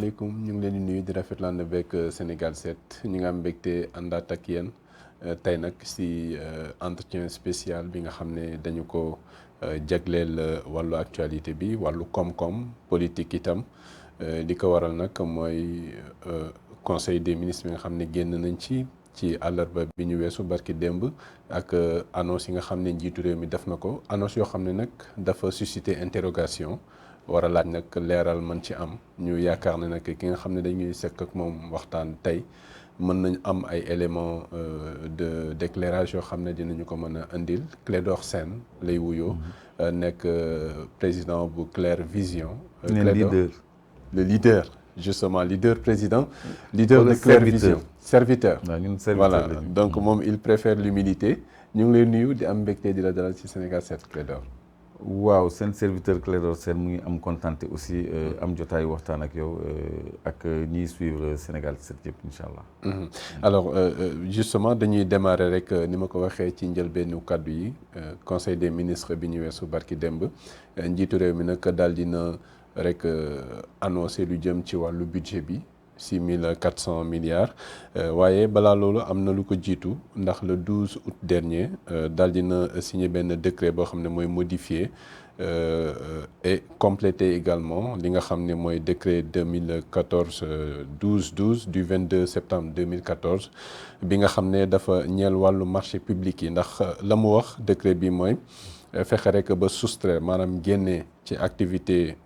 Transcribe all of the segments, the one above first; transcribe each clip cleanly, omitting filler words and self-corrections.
asalaamaaleykum ñu ngi leen di nuyu di rafetlu ànd beeg Sénégal 7 ñu ngi am mbégte àndaat ak yéen tey nag si entretien spécial bi nga xam ne dañu ko jagleel wàllu actualité bi wàllu koom-koom politique itam li ko waral nag mooy conseil des ministres bi nga xam ne génn nañ ci àllarba bi ñu weesu barki démb ak annonce yi nga xam ne njiitu réew mi def na ko annonce yoo xam ne nag dafa susciter interrogation war a laaj nag leeral mën ci am ñu yaakaar ne nag ki nga xam ne dañuy sekk ak moom waxtaan tey mën nañ am ay éléments d'éclairage yoo xam ne dinañu ko mën a indil Clédor Sène lay wuyoo nekk président bu Clair Vision. Le leader justement président leader de Clair Vision serviteur voilà donc moom il préfère l'humilité ñu ngi lay nuyu di am mbégte di la dalal ci Sénégal 7 Clédor. waaw seen serviteur Clédor Sène mu ngi am contenté aussi am jotaay waxtaan ak yow ak ñiy suivre Sénégal 7 yëpp incha allah. Alors justement dañuy démarrer rek ni ma ko waxee ci njëlbeenu kàddu yi conseil des ministres bi ñu weesu barki démb njiitu réew mi nag daal dina rek annoncé lu jëm ci wàllu budget bi 6400 milliards waaye balaa loolu am na lu ko jiitu ndax le 12 août dernier daal dina signé benn décret boo xam ne mooy modifié et complété également li nga xam ne mooy décret 2014 12 du 22 septembre 2014 bi nga xam ne dafa ñeel wàllu marché public yi ndax la mu wax décret bi mooy fexe rek ba soustraire maanaam génne ci activité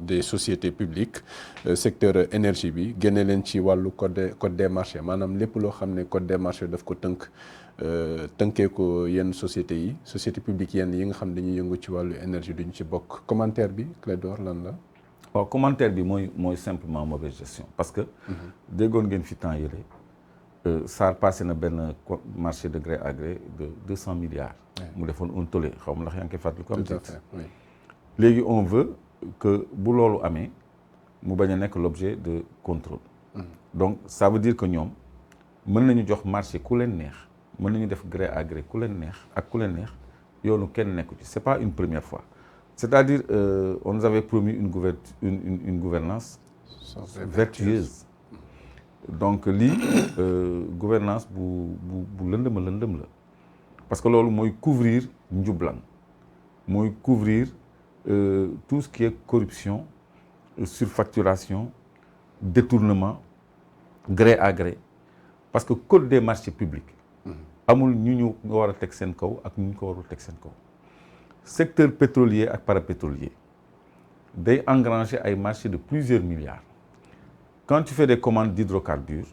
des sociétés publiques secteur énergie bi génne leen ci wàllu code des marchés maanaam lépp loo xam ne code des marchés daf ko tënkee ko yenn sociétés yi société publique yenn yi nga xam ne dañuy yëngu ci wàllu énergie duñu ci bokk commentaire bi Clédor lan la. waaw commentaire bi mooy simplement mauvaise gestion parce que déggoon ngeen fi temps yële SAR passé na benn marché de gré à gré de 200 milliards. mu defoon un tollé xaw ma ndax yaa ngi koy fàttali comme titre. léegi on veut que bu loolu amee mu bañ a nekk l'objet de contrôle. donc ça veut dire que ñoom mën nañu jox marché ku leen neex mën nañu def gré à gré ku leen neex ak ku leen neex yoonu kenn nekku ci c'est pas une première fois c'est-à-dire on nous avait promis une gouvernance vertueuse. donc lii gouvernance bu lëndëm la parce que loolu mooy couvrir njublan mooy couvrir tout ce qui est corruption surfacturation détournement gré à gré parce que code des marchés publics amul ñu war a teg seen kaw ak ñu ko warul teg seen kaw secteur pétrolier ak parapétrolier day engranger ay marchés de plusieurs milliards. Quand tu fais des commandes d'hydrocarbures,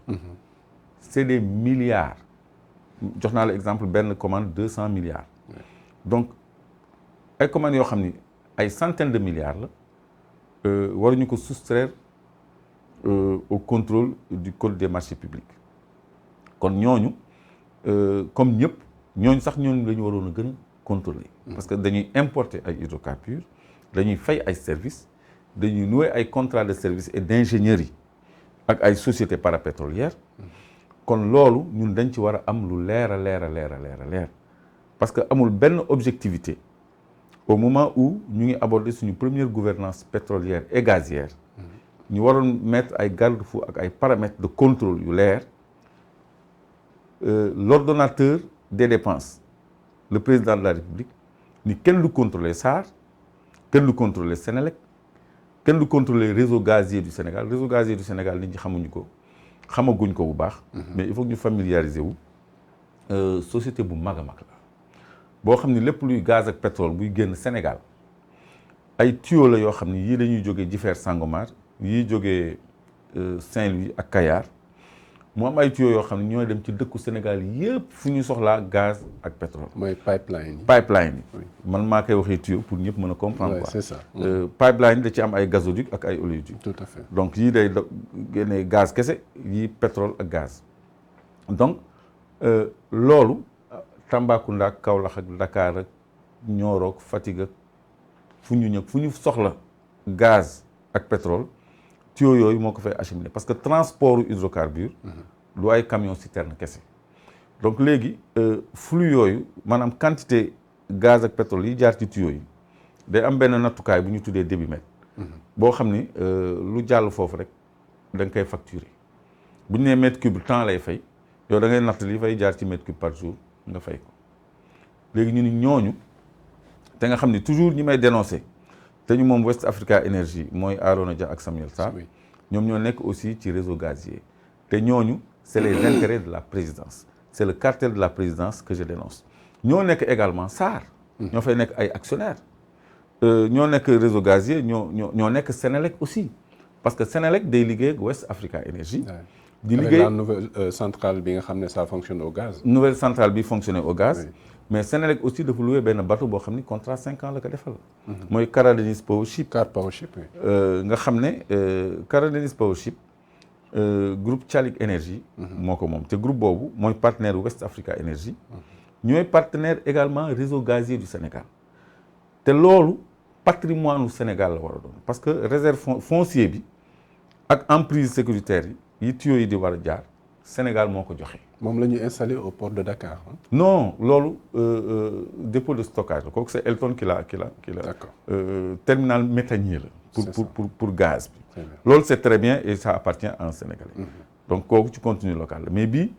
c'est des milliards. jox naa la exemple benn commande 200 milliards. donc ay commandes yoo xam ni ay centaines de milliards la waruñu ko soustraire au contrôle du code des marchés publics. kon ñooñu comme ñëpp ñooñu sax ñooñu la ñu waroon a gën a contrôler. parce que dañuy importer ay hydrocarbures dañuy fay ay services dañuy nouer ay contrats de services et d'ingénierie ak ay sociétés parapétrolières. kon loolu ñun dañ ci war a am lu leer parce que amul benn objectivité au moment où ñu ngi aborder suñu première gouvernance pétrolière et gazière ñu waroon mettre ay garde-fous ak ay paramètres de contrôle yu leer l'ordonnateur des dépenses le président de la République ni kenn du contrôler SAR kenn du contrôler Sénélec kenn du contrôler réseau gazier du Sénégal nit ñi xamaguñ ko bu baax. mais il faut que ñu familiariser wu société bu mag a mag la boo xam ni lépp luy gaz ak pétrole buy génn Sénégal ay tuyaux la yoo xam ni yii dañuy jógee Jifeer Sangomar yii jógee Saint-Louis ak Kayar mu am ay tuyaux yoo xam ne ñooy dem ci dëkku Sénégal yëpp fu ñu soxlaa gaz ak pétrole. mooy pipeline yi man maa koy waxee tuyau pour ñëpp mën a comprendre quoi. c'est ça. pipeline da ci am ay gazoduc ak ay oléoduc. tout à fait donc yii day génnee gaz kese yii pétrole ak gaz. donc loolu Tambacounda ak Kaolack ak Dakar ak Nioro ak Fatick ak fu ñu soxla gaz ak pétrole tuyaux yooyu moo ko fay acheminer parce que transport hydrocarbures du ay camion citerne kese. donc léegi flux yooyu maanaam quantité gaz ak pétrole yi jaar ci tuyaux yi day am benn nattukaay bu ñu tuddee débitmètre boo xam ni lu jàll foofu rek da nga koy facturer bu ñu nee mètre cube temps lay fay yow da ngay natt li fay jaar ci mètre cube par jour nga fay ko léegi ñu ni ñooñu te nga xam ni toujours ñi may dénoncer te ñu moom West Africa Energy mooy Arona Dia ak Samuel Sarr ñoom ñoo nekk aussi ci réseau gazier te ñooñu c'est les intérêts de la présidence c'est le cartel de la présidence que je dénonce ñoo nekk également SAR ñoo fay nekk ay actionnaires ñoo nekk réseau gazier ñoo nekk Sénélec aussi parce que Sénélec day liggéey ak West Africa Energy di liggéey la nouvelle centrale bi nga xam ne ça fonctionne au gaz. nouvelle centrale bi fonctionne au gaz. mais Sénélec aussi dafa loué benn bateau boo xam ni contrat 5 ans la ko defal. mooy Carolinus Powership. Car Powership nga xam ne Carolinus Powership groupe Chalik Energy. moo ko moom te groupe boobu mooy partenaire West Africa Energy. ñooy partenaire également réseau gazier du Sénégal. te loolu patrimoine du Sénégal la war a doon parce que réserve foncier bi ak emprise sécuritaire yi tuyaux yi di war a jaar Sénégal moo ko joxe. moom la ñu installé au port de Dakar. non loolu dépôt de stockage la kooku c'est Elton qui la. D'accord. Terminal méthanier la. pour gaz bi. loolu c'est très bien et ça appartient à un Sénégalais. donc kooku ci contenu local la mais bii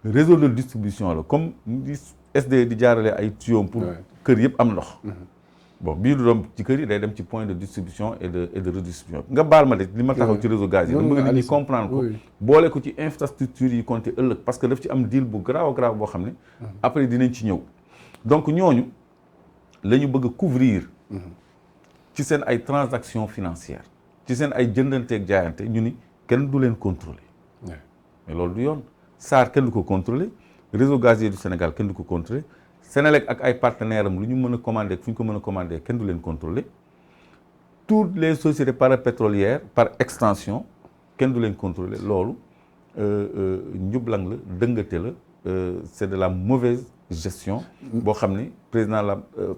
réseau de distribution la comme di SD di jaarale ay tuyaux pour kër yëpp am ndox. bon bii du doon ci kër yi day dem ci point de distribution et de redistribution nga baal ma de li ma taxaw ci réseau gaz yi dama bëgg nit ñi comprendre ko boole ko ci infrastructure yi compté ëllëg parce que daf ci am deal bu grave boo xam ne après dinañ ci ñëw donc ñooñu la ñu bëgg a couvrir ci seen ay transactions financières ci seen ay jëndanteeg jaayante ñu ni kenn du leen contrôler mais loolu du yoon SAR kenn du ko contrôler réseau gazier du Sénégal kenn du ko contrôler Sénélec ak ay partenaires am lu ñu mën a commander fu ñu ko mën a commander kenn du leen contrôler toutes les sociétés parapétrolières par extension kenn du leen contrôler loolu njublang la dëngate la c'est de la mauvaise gestion boo xam ni président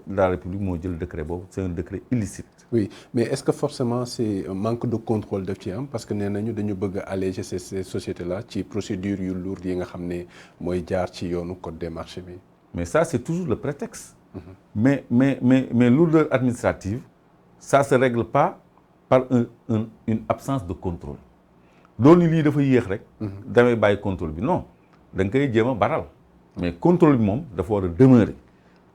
de la République moo jël décret boobu c'est un décret illicite. oui mais est-ce que forcément c'est un manque de contrôle daf ci am parce que nee nañu dañu bëgg a alléger ces sociétés là ci procédures yu lourdes yi nga xam ne mooy jaar ci yoonu code des marchés bi. mais ça c'est toujours le prétexte. mais lourdeur administrative ça se règle pas par une absence de contrôle. doonu lii dafa yéex rek. damay bàyyi contrôle bi non da nga koy jéem a baral. mais contrôle bi moom dafa war a demeurer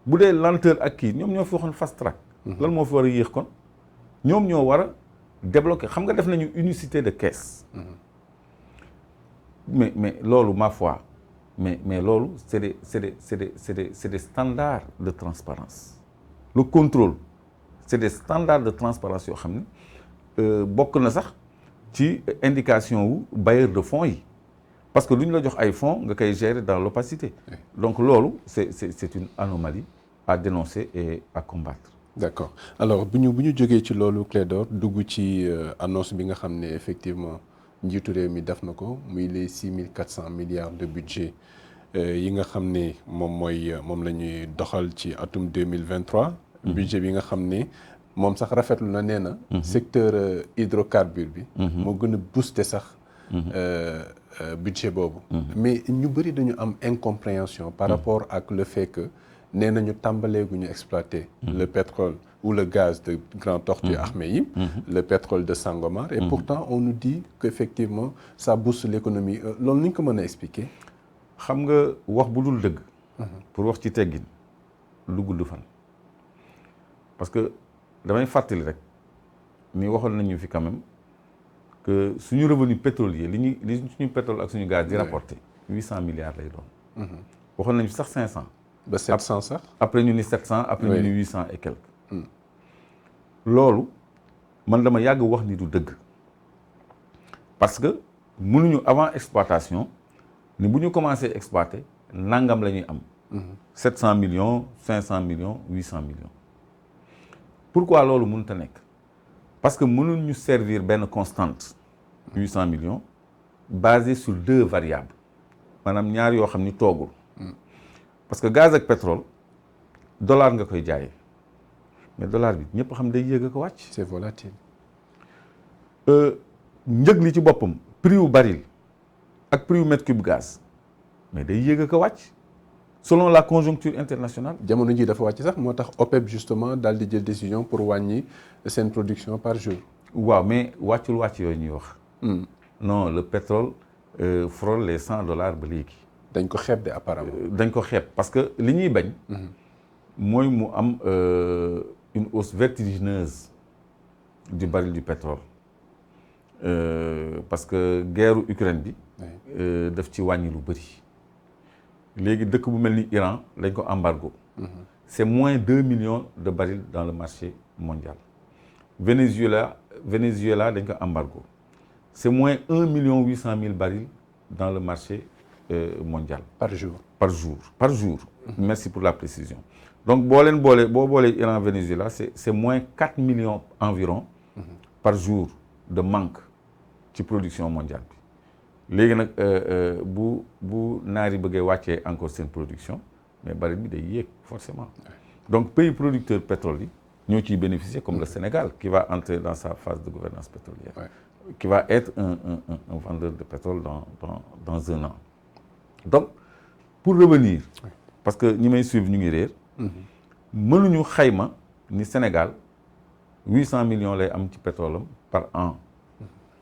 bu dee lenteur ak kii ñoom ñoo fi waxoon fast track. lan moo fi war a yéex kon ñoom ñoo war a débloquer xam nga def nañu unicité de caisse. mais loolu ma foi. mais loolu c'est des standards de transparence le contrôle c'est des standards de transparence yoo xam ne bokk na sax ci indication wu bailleur de fonds yi parce que lu ñu la jox ay fonds nga koy gérer dans l'opacité donc loolu c'est une anomalie à dénoncer et à combattre. D'accord alors bu ñu jógee ci loolu Clédor dugg ci annonce bi nga xam ne effectivement njiitu réew mi def na ko muy les 6400 milliards de budget yi nga xam ne moom la ñuy doxal ci atum 2023. budget bi nga xam ne moom sax rafetlu na nee na. secteur hydrocarbure bi. moo gën a booster sax. budget boobu. mais ñu bëri dañu am incompréhension par rapport ak le fait que nee nañu tàmbaleeguñu exploiter le pétrole ou le gaz de Grand Tortue Ahmeyim, le pétrole de Sangomar et pourtant on nous dit qu'effectivement ça booste l'économie loolu ni ñu ko mën a expliquer. xam nga wax bu dul dëgg. pour wax ci teggin lu gudd fan. parce que damay fàttali rek ni waxoon nañu fi quand même que suñu revenu pétrolier li suñu pétrole ak suñu gaz di rapporté 800 milliards lay doon. waxoon nañu fi sax 500. ba 700 sax. après ñu ni 700 après ñu ni 800 et quelques. loolu man dama yàgg wax ni du dëgg parce que mënuñu avant exploitation. ni bu ñu commencé exploiter nangam la ñuy am. 700 millions 500 millions 800 millions. pourquoi loolu mënut a nekk parce que mënuñ ñu servir benn constante 800 millions basée sur 2 variables maanaam ñaar yoo xam ni toogul. parce que gaz ak pétrole dollar nga koy jaayee mais dollar bi ñëpp xam day yéeg a ko wàcc. c'est volatile. njëg li ci boppam prix wu baril. ak prix wu mètre cube gaz mais day yéeg a ko wàcc selon la conjoncture internationale. jamono ji dafa wàcc sax moo tax OPEP justement daal di jël décision pour wàññi seen production par jour. waaw mais wàccul wàcc yooyu ñuy wax. non le pétrole frôle les $100 ba léegi. dañ ko xeeb de apparemment. dañ ko xeeb parce que li ñuy bañ. mooy mu am une hausse vertigineuse du baril du pétrole parce que guerre Ukraine bi. daf ci wàññi lu bëri. léegi dëkk bu mel ni Iran dañ ko embargo. c'est moins 2 millions de barils dans le marché mondial. Venezuela dañ ko embargo. c'est moins 1,8 million barils dans le marché mondial. par jour. par jour. Merci pour la précision. Donc boo boolee Iran Venezuela c'est moins 4 millions environ par jour de manque ci production mondiale bi. léegi nag bu naari bëggee wàccee encore seen production mais baril bi day yéeg forcément. donc pays producteurs pétrole yi ñoo ciy bénéficier comme le Sénégal qui va entrer dans sa phase de gouvernance pétrolière. Qui va être un vendeur de pétrole dans un an. Donc pour revenir parce que ñi may suivre ñu ngi réer. mënuñu xayma ni Sénégal 800 millions lay am ci pétrole am par an.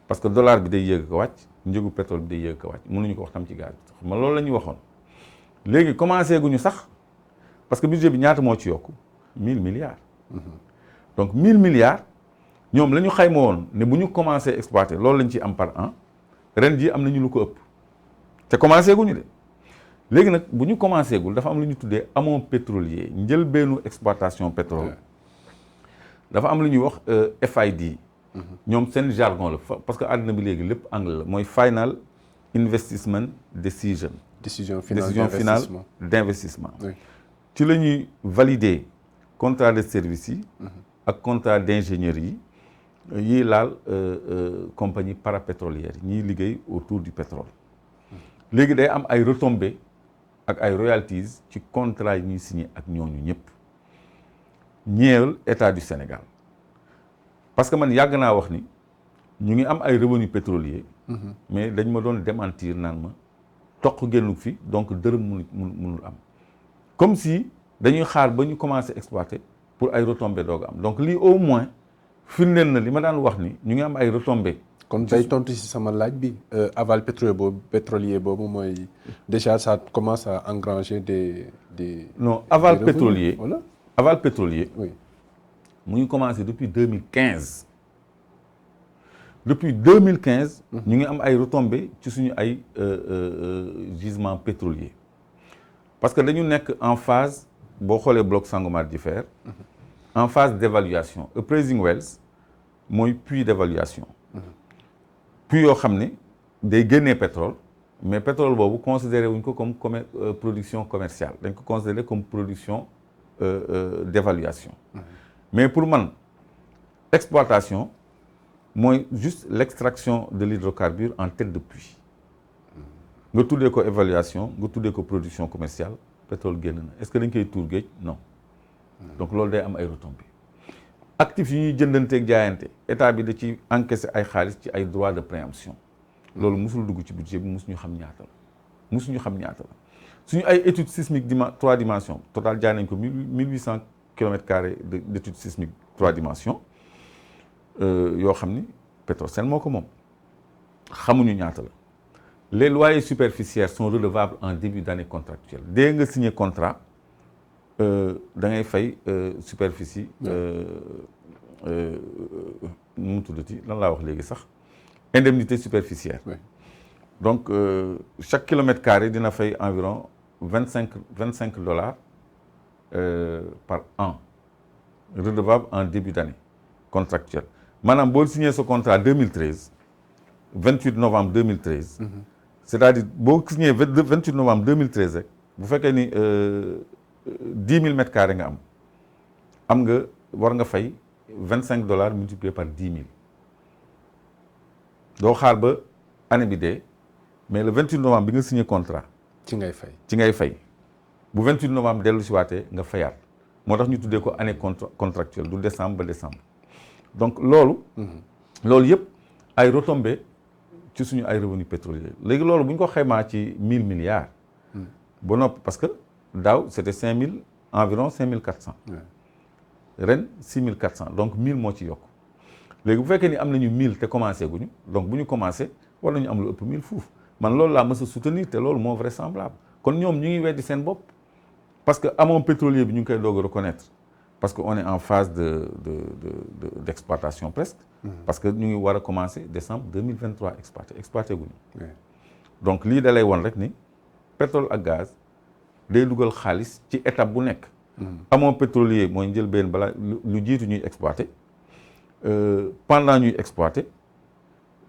parce que dollar bi day yéeg ko wàcc njëgu pétrole bi day yéeg ko wàcc mënuñu ko wax tam ci gaz bi sax ma loolu la ñuy waxoon. léegi commencé guñu sax parce que budget bi ñaata moo ci yokku 1000 milliards. donc 1000 milliards ñoom la ñu xayma woon ne bu ñu commencé exploiter loolu lañ ci am par an ren jii am nañu lu ko ëpp te commencé guñu de. léegi nag bu ñu commencé gul dafa am lu ñu tuddee amont pétrolier njëlbeenu exploitation pétrole dafa am lu ñuy wax FID. ñoom seen jargon la parce que àddina bi léegi lépp anglais la mooy Final Investment Decision. décision finale d'investissement. ci la ñuy valider contrat de service yi. ak contrat d'ingénierie yi laal compagnie parapétrolière yi ñiy liggéey autour du pétrole. léegi day am ay retombées. ak ay royalties ci contrat yi ñuy signé ak ñooñu ñëpp ñeel état du Sénégal parce que man yàgg naa wax ni ñu ngi am ay revenus pétroliers. mais dañ ma doon démentir naan ma toq génnu fi donc dërëm mënul am comme si dañuy xaar ba ñu commencer exploiter pour ay retombées doog am donc lii au moins firndeel na li ma daan wax ni ñu ngi am ay retombées. kon day tontu ci sama laaj bi aval pétrolier boobu mooy déjà ça commence à engranger des non aval pétrolier voilà. aval pétrolier oui mu ngi commencé depuis 2015 depuis 2015 ñu ngi am ay retombées ci suñu ay gisements pétroliers parce que dañu nekk en phase boo xoolee bloc Sangomar di Fer en phase d'évaluation appraising wells mooy puits d'évaluation puits yoo xam ne day génnee pétrole mais pétrole boobu considéré wuñ ko comme production commerciale dañ ko considéré comme production d'évaluation mais pour man exploitation mooy juste l'extraction de l'hydrocarbure en tête de puits nga tuddee ko évaluation nga tuddee ko production commerciale pétrole génn na est-ce que dañ koy tuur géej non donc loolu day am ay retombées actifs yi ñuy jëndanteeg jaayante état bi da ci encaissé ay xaalis ci ay droits de préemption loolu musul dugg ci budget bi musuñu xam ñaata la suñu ay études sismiques 3 dimensions total jaay nañ ko 1800 kilomètres carrés d'études sismiques 3 dimensions yoo xam ni Petrosen moo ko moom xamuñu ñaata la les loyers superficiaires sont redevables en début d'année contractuelle dès nga signé contrat da ngay fay superficie nu mu tuddati lan laa wax léegi sax indemnité superficielle. donc chaque kilomètre carré dina fay environ $25 par an redevable en début d'année contractuelle maanaam boo signé ce contrat 2013 28 novembre 2013. c'est-à-dire boo signé 28 novembre 2013 rek bu fekkee ni 10 000 mètres carrés nga am nga war nga fay $25 multiplié par 10 000 doo xaar ba année bi dee mais le 28 novembre bi nga signé contrat. ci ngay fay bu 28 novembre dellu si waatee nga fayaat moo tax ñu tuddee ko année contractuelle du décembre ba décembre donc loolu. loolu yëpp ay retombées ci suñu ay revenus pétroliers léegi loolu bu ñu ko xaymaa ci 1000 milliards. ba noppi parce que daaw c'était environ 5400. ren 6400 donc 1000 moo ci yokk léegi bu fekkee ni am nañu 1000 te commencé guñu donc bu ñu commencé war nañu am lu ëpp 1000 fuuf man loolu laa mës a soutenir te loolu moo vraisemblable kon ñoom ñu ngi weddi seen bopp parce que amont pétrolier bi ñu ngi koy doog a reconnaître parce que on est en phase d'exploitation presque. parce que ñu ngi war a commencer décembre 2023 exploité guñu. donc lii da lay won rek ni pétrole ak gaz day dugal xaalis ci étape bu nekk. amont pétrolier mooy njëlbeen balaa lu jiitu ñuy exploiter pendant ñuy exploiter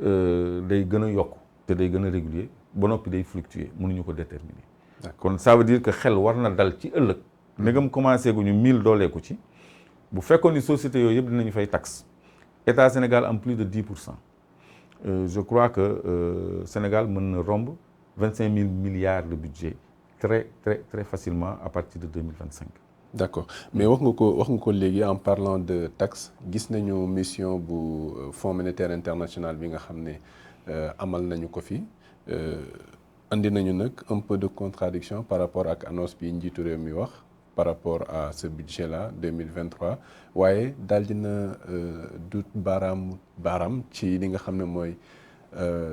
day gën a yokk te day gën a régulier ba noppi day fluctuer mënuñu ko déterminer. kon ça veut dire que xel war na dal ci ëllëg. ndegam commencé gu ñu 1000 dooleeku ci bu fekkoon ni société yooyu yëpp dinañu fay taxe état Sénégal am plus de 10%. Je crois que Sénégal mën na romb 25 000 milliards de budget très très très facilement à partir de 2025. D'accord mais wax nga ko léegi en parlant de taxe gis nañu mission bu Fonds monétaire international bi nga xam ne amal nañu ko fi andi nañu nag un peu de contradiction par rapport ak annonce bi njiitu réew mi wax par rapport à ce budget là 2023 waaye daal dina dut baaraam ci li nga xam ne mooy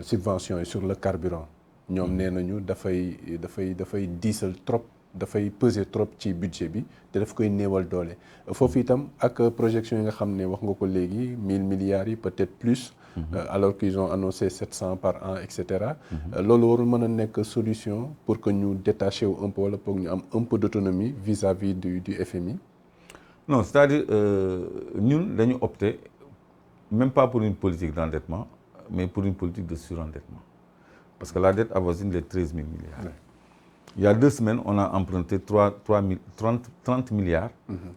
subvention yi sur le carburant ñoom nee nañu dafay diisal trop. dafay peser trop ci budget bi te daf koy néewal doole foofu itam ak projection yi nga xam ne wax nga ko léegi 1000 milliards yi peut-être plus alors qu'ils ont annoncé 700 par an et cetera loolu warul mën a nekk solution pour que ñu détaché wu un peu wala pour ñu am un peu d'autonomie vis-à-vis du FMI. Non, c'est-à-dire ñun dañu opter même pas pour une politique d'endettement mais pour une politique de surendettement parce que la dette avoisine les 13 000 milliards. Ouais. Il y a 2 semaines, on a emprunté 30 milliards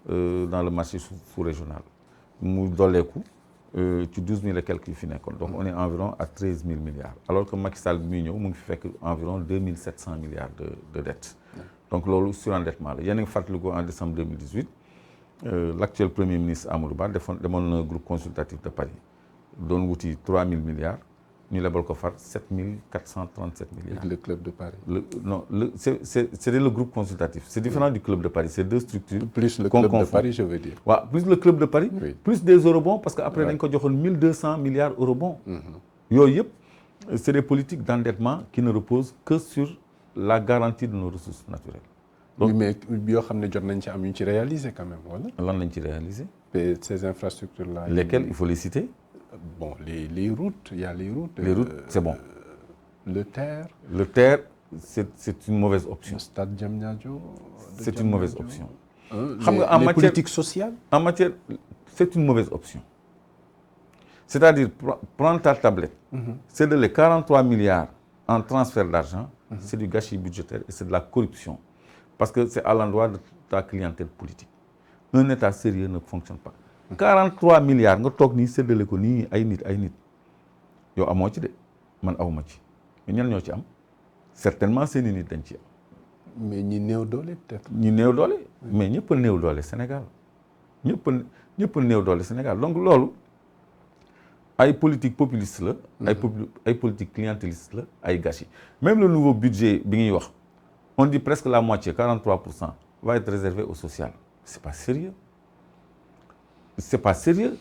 dans le marché sous-régional. Mu dolleeku ci 12 000 et quelques yu fi nekkoon. Donc on est environ à 13 000 milliards. Alors que Macky Sall bi muy ñëw mu ngi fi fekk environ 2 700 milliards de dettes. Donc loolu surendettement la yéen a ngi fàttaliku en décembre 2018 l'actuel premier ministre Amadou Ba demoon na groupe consultatif de Paris doon wuti 3 000 milliards. ñu lebal ko far 7 437 milliards. Le club de Paris. C'était le groupe consultatif. C'est différent du club de Paris. C'est 2 structures. Plus le club de Paris, je veux dire. Ouais, plus le club de Paris. Oui. Plus des eurobonds parce qu'après dañ ko joxoon 1200 milliards eurobonds. Yooyu yëpp c'est des politiques d'endettement qui ne reposent que sur la garantie de nos ressources naturelles. Donc, oui, mais yoo xam ne jot nañ ci am ñu ci réaliser quand même wala. Lan lañ ci réaliser. Ces infrastructures là. Lesquelles il faut les citer. Bon, les routes, il y a les routes. Les routes, c'est bon. Le TER. Le TER, c'est une mauvaise option. Le stade Diamniadio. C'est une mauvaise option. Les politiques sociales. En matière, c'est une mauvaise option. C'est-à-dire, prendre ta tablette, c'est de les 43 milliards en transfert d'argent, c'est du gâchis budgétaire et c'est de la corruption. Parce que c'est à l'endroit de ta clientèle politique. Un État sérieux ne fonctionne pas. 43 milliards nga toog nii séddale ko nii ay nit yow amoo ci de man awma ci mais ñan ñoo ci am certainement seeni nit dañ ci am. mais ñi néew doole peut-être. ñi néew doole mais ñëpp a néew doole Sénégal ñëpp a néew doole Sénégal donc loolu ay politique populiste la. ay politique clientéliste la ay gâchis. Même le nouveau budget bi ñuy wax on dit presque la moitié 43% va être réservé au social. C'est pas sérieux. C'est pas sérieux.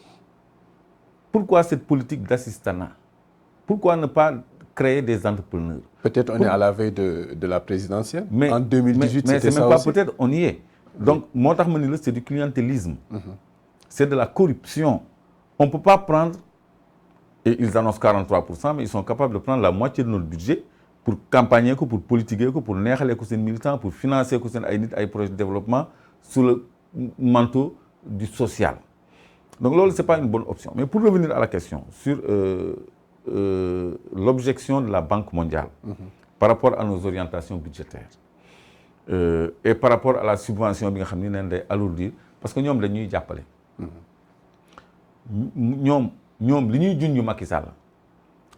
Pourquoi cette politique d'assistanat? Pourquoi ne pas créer des entrepreneurs? Peut-être on est à la veille de la présidentielle. Mais en 2018, mais c'était c'est ça même aussi. Pas peut-être, on y est. Donc, moo tax ma ni la c'est du clientélisme. C'est de la corruption. On peut pas prendre, et ils annoncent 43%, mais ils sont capables de prendre la moitié de notre budget pour campagner ko, pour politiquer ko, pour neexalee ko seen militants, pour financer ko seen ay nit ay projets de développement sous le manteau du social. Donc loolu c'est pas une bonne option. Mais pour revenir à la question sur l'objection de la Banque mondiale par rapport à nos orientations budgétaires et par rapport à la subvention bi nga xam ni neen day alourdir parce que ñoom dañuy jàppale. ñoom li ñuy junj Macky Sall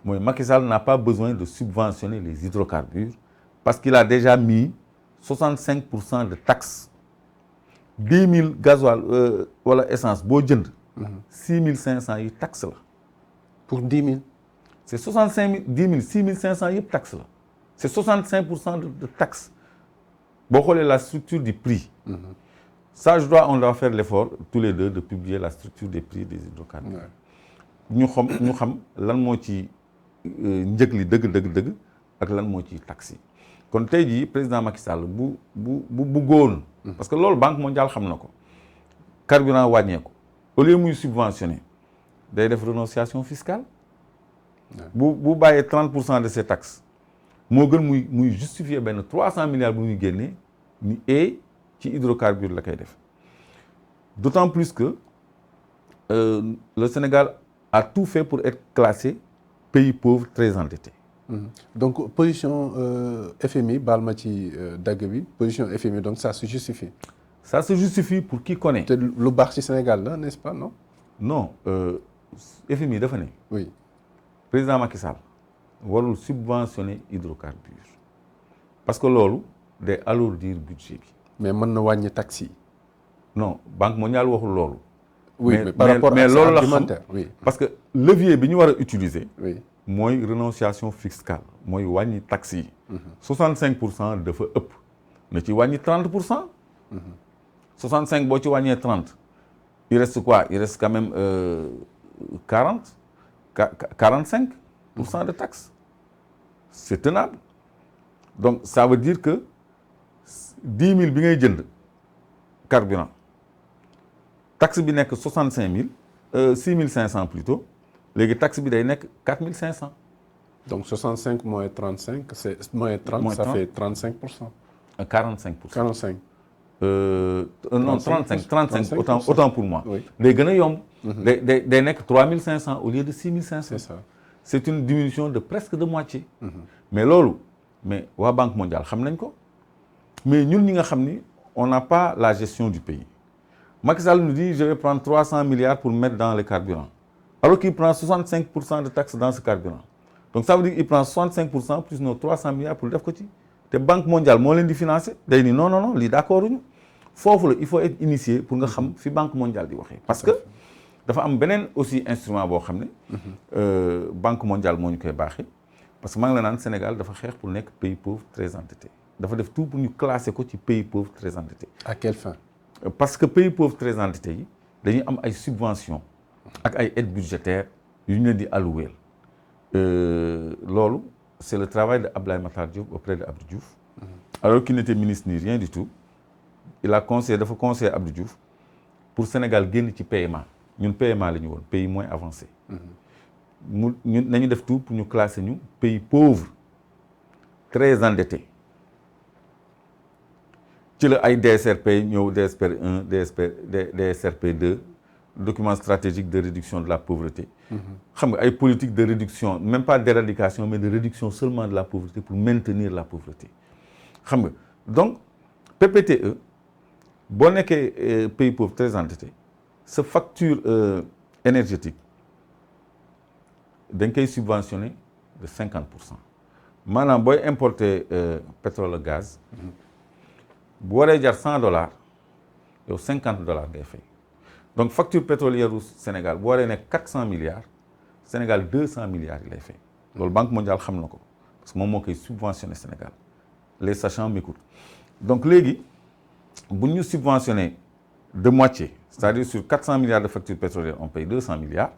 mooy Macky Sall n'a pas besoin de subventionner les hydrocarbures parce qu'il a déjà mis 65% de taxes. 10 000 gasoil wala essence boo jënd. 6 500 yi taxe la. Pour 10 000. C'est 65 000, 10 000, 6 500 yëpp taxe la. C'est 65% de taxe. boo xoolee la structure du prix. Ça on doit faire l'effort tous les deux de publier la structure des prix des hydrocarbures. ñu xam lan moo ci njëg li dëgg ak lan moo ci taxi. kon tey jii président Macky Sall bu góon parce que loolu Banque mondiale xam na ko. carburant wàññeeku au lieu muy subventionné day def renonciation fiscale. bu bàyyee 30% de ses taxes moo gën muy justifier benn 300 milliards bu muy génnee ni ci hydrocarbure la koy def. D'autant plus que le Sénégal a tout fait pour être classé pays pauvre très endetté. Donc position FMI baal ma ci dagg bi position FMI donc ça se justifie. Ça se justifie pour qui connaît. te lu baax ci Sénégal la n'est-ce pas non. Non FMI dafa ne. oui président Macky Sall warul subventionner hydrocarbures parce que loolu day alourdir budget bi. mais mën na wàññi taxes yi. non Banque mondiale waxul loolu. oui mais par rapport à loolu la xam oui parce que levier bi ñu war a utiliser. oui mooy renonciation fiscale mooy wàññi taxes yi. 65% dafa ëpp na ci wàññi 30%. 65 boo ci wàññee 30 il reste quoi il reste quand même 45% de taxes. C'est tenable. Donc ça veut dire que 10 000 bi ngay jënd carburant taxe bi nekk 65 000 6 500 plutôt léegi taxe bi day nekk 4 500. donc 65 moins 35 c'est moins 30 ça fait 35%. 45%. 45. Non 35 autant pour moi. day gën a yomb. day nekk 3 500 au lieu de 6 500. c'est ça. C'est une diminution de presque de moitié. Mais loolu waa Banque mondiale xam nañ ko mais ñun ñi nga xam ni on n'a pas la gestion du pays. Macky Sall nous dit je vais prendre 300 milliards pour mettre dans le carburant alors qu'il prend 65% de taxes dans ce carburant. Donc ça veut dire qu'il prend 65% plus nos 300 milliards pour def ko ci te Banque mondiale moo leen di financer day ni non lii d'accord uñu foofu la il faut être initié pour nga xam fi Banque mondiale di waxee parce que dafa am beneen aussi instrument boo xam ne Banque mondiale moo ñu koy baaxee parce que maa ngi la naan Sénégal dafa xeex pour nekk pays pauvre très endetté dafa def tout pour ñu classer ko ci pays pauvre très endetté. À quelle fin? Parce que pays pauvre très endetté yi dañuy am ay subventions ak ay aides budgétaires yu ñu leen di allouer loolu c'est le travail de Abdoulaye Makhtar Diop auprès de Abdou Diouf alors qu'il n'était ministre ni rien du tout il a conseillé dafa conseillé Abdou Diouf pour Sénégal génn ci PMA. ñun PMA la ñu woon pays moins avancé ñun nañu def tout pour ñu classer ñu pays pauvre très endetté ci la ay DSRP ñëw DSP 1 DSRP 2 document stratégique de réduction de la pauvreté xam nga ay politique de réduction même pas d'éradication mais de réduction seulement de la pauvreté pour maintenir la pauvreté xam nga donc PPTE boo nekkee pays pauvre très endetté sa facture énergétique dañ koy subventionné de 50%. maanaam booy importer pétrole ak gaz bu waree jar $100 yow $50 ngay fay donc facture pétrolière u Sénégal bu waree nekk 400 milliards Sénégal 200 milliards yi lay fay loolu Banque mondiale xam na ko parce que moom moo koy subventionné Sénégal les sachants m'écoutent donc léegi bu ñu subventionné de moitié c'est-à-dire sur 400 milliards de factures pétrolières on paye 200 milliards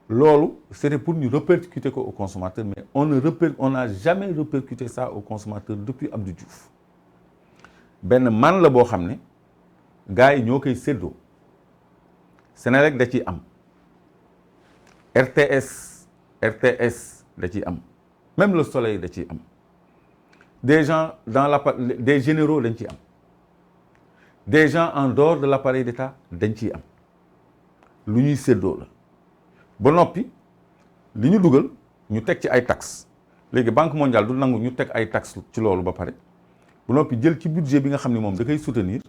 loolu c'était pour ñu répercuter ko au consommateur mais on n'a jamais répercuté ça au consommateur depuis Abdou Diouf benn man la boo xam ne gars yi ñoo koy séddoo Sénélec da ciy am RTS da ciy am même le Soleil da ciy am des gens des généraux dañ ciy am des gens en dehors de l'appareil d'État dañ ciy am lu ñuy séddoo la ba noppi li ñu dugal ñu teg ci ay taxes léegi Banque mondiale du nangu ñu teg ay taxes ci loolu ba pare ba noppi jël ci budget bi nga xam ne moom da koy soutenir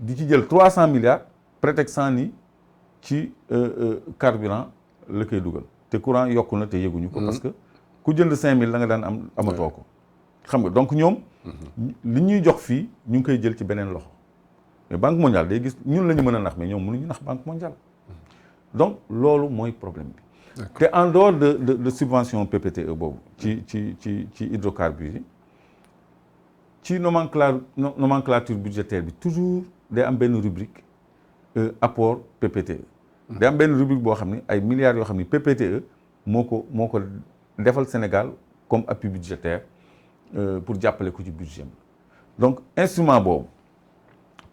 di ci jël 300 milliards prétextant ni ci carburant la koy dugal te courant yokku na te yëguñu ko parce que ku jënd 5000 la nga daan amatoo ko xam nga donc ñoom li ñuy jox fii ñu ngi koy jël ci beneen loxo mais Banque mondiale day gis ñun la ñu mën a nax mais ñoom mënuñu nax Banque mondiale donc loolu mooy problème bi te en dehors de subvention PPTE boobu ci hydrocarbures yi ci nomenclature budgétaire bi toujours day am benn rubrique apport PPTE. day am benn rubrique boo xam ne ay milliards yoo xam ne PPTE moo ko defal Sénégal comme appui budgétaire pour jàppale ko ci budget bi donc instrument boobu